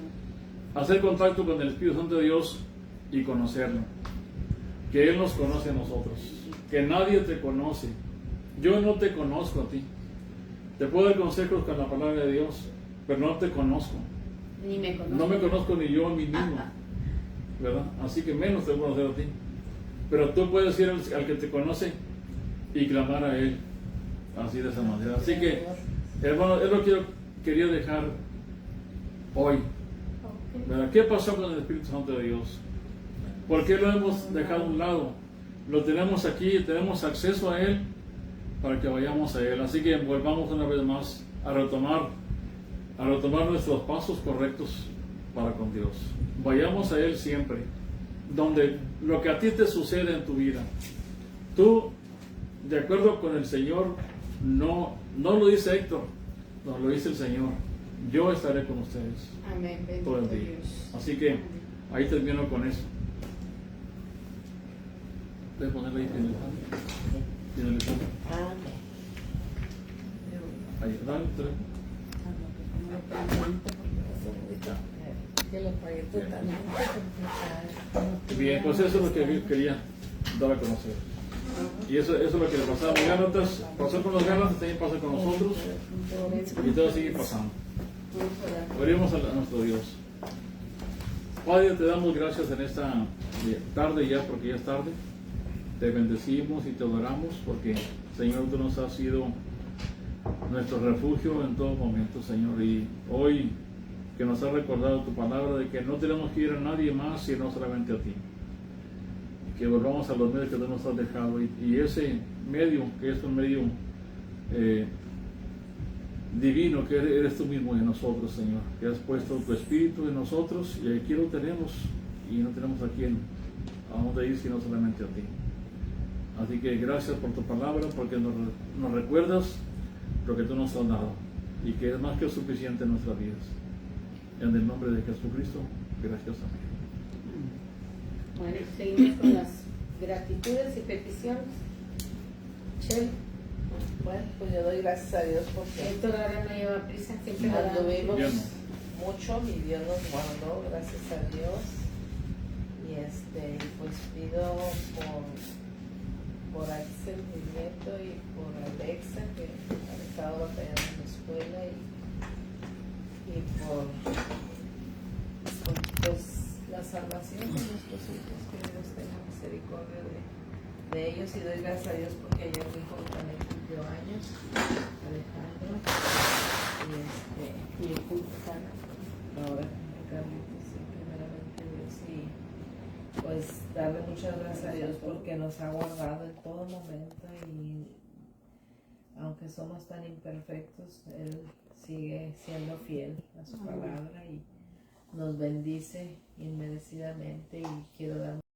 hacer contacto con el Espíritu Santo de Dios y conocerlo. Que Él nos conoce a nosotros. Que nadie te conoce. Yo no te conozco a ti. Te puedo dar consejos con la palabra de Dios, pero no te conozco. Ni me conozco. No me conozco ni yo a mí mismo. ¿Verdad? Así que menos te voy a conocer a ti. Pero tú puedes ir al que te conoce y clamar a Él. Así de esa manera. Así que, hermano, es lo que yo quería dejar hoy. ¿Verdad? ¿Qué pasó con el Espíritu Santo de Dios? ¿Por qué lo hemos dejado a un lado? Lo tenemos aquí, tenemos acceso a Él para que vayamos a Él. Así que volvamos una vez más a retomar nuestros pasos correctos para con Dios. Vayamos a Él siempre. Donde lo que a ti te sucede en tu vida, tú, de acuerdo con el Señor, no lo dice Héctor, no lo dice el Señor. Yo estaré con ustedes Amén. todo el Bendito día. Dios. Así que ahí termino con eso. Voy a ponerle ahí finalizando. Amén. Ahí, dale, Que lo pague totalmente. bien, pues eso es lo que quería dar a conocer. Y eso es lo que le pasaba a los Gálatas, pasó con los Gálatas, también pasa con nosotros, y todo sigue pasando. Oremos a nuestro Dios. Padre, te damos gracias en esta tarde ya, porque ya es tarde. Te bendecimos y te adoramos, porque, Señor, tú nos has sido nuestro refugio en todo momento, Señor. Y hoy que nos has recordado tu palabra de que no tenemos que ir a nadie más, sino solamente a ti. Que volvamos a los medios que tú nos has dejado. Y ese medio, que es un medio divino, que eres tú mismo en nosotros, Señor. Que has puesto tu Espíritu en nosotros, y aquí lo tenemos. Y no tenemos a dónde ir, sino solamente a ti. Así que gracias por tu palabra, porque nos recuerdas lo que tú nos has dado, y que es más que suficiente en nuestras vidas. En el nombre de Jesucristo, gracias. Amén. Bueno, seguimos con las gratitudes y peticiones. Chel, Bueno, pues yo doy gracias a Dios porque Héctor ahora no lleva prisa, siempre lo da. anduvimos Bien. mucho y Dios nos guardó, gracias a Dios. Y pues pido por Axel, mi nieto, y por Alexa, que han estado batallando en la escuela, y por pues la salvación de nuestros hijos, que Dios tenga misericordia de ellos. Y doy gracias a Dios porque ayer mi hijo también cumplió años, Alejandro, y ahora Carlitos, sí, primeramente Dios. Y pues darle muchas gracias a Dios porque nos ha guardado en todo momento, y aunque somos tan imperfectos, Él sigue siendo fiel a su palabra y nos bendice inmerecidamente. Y quiero dar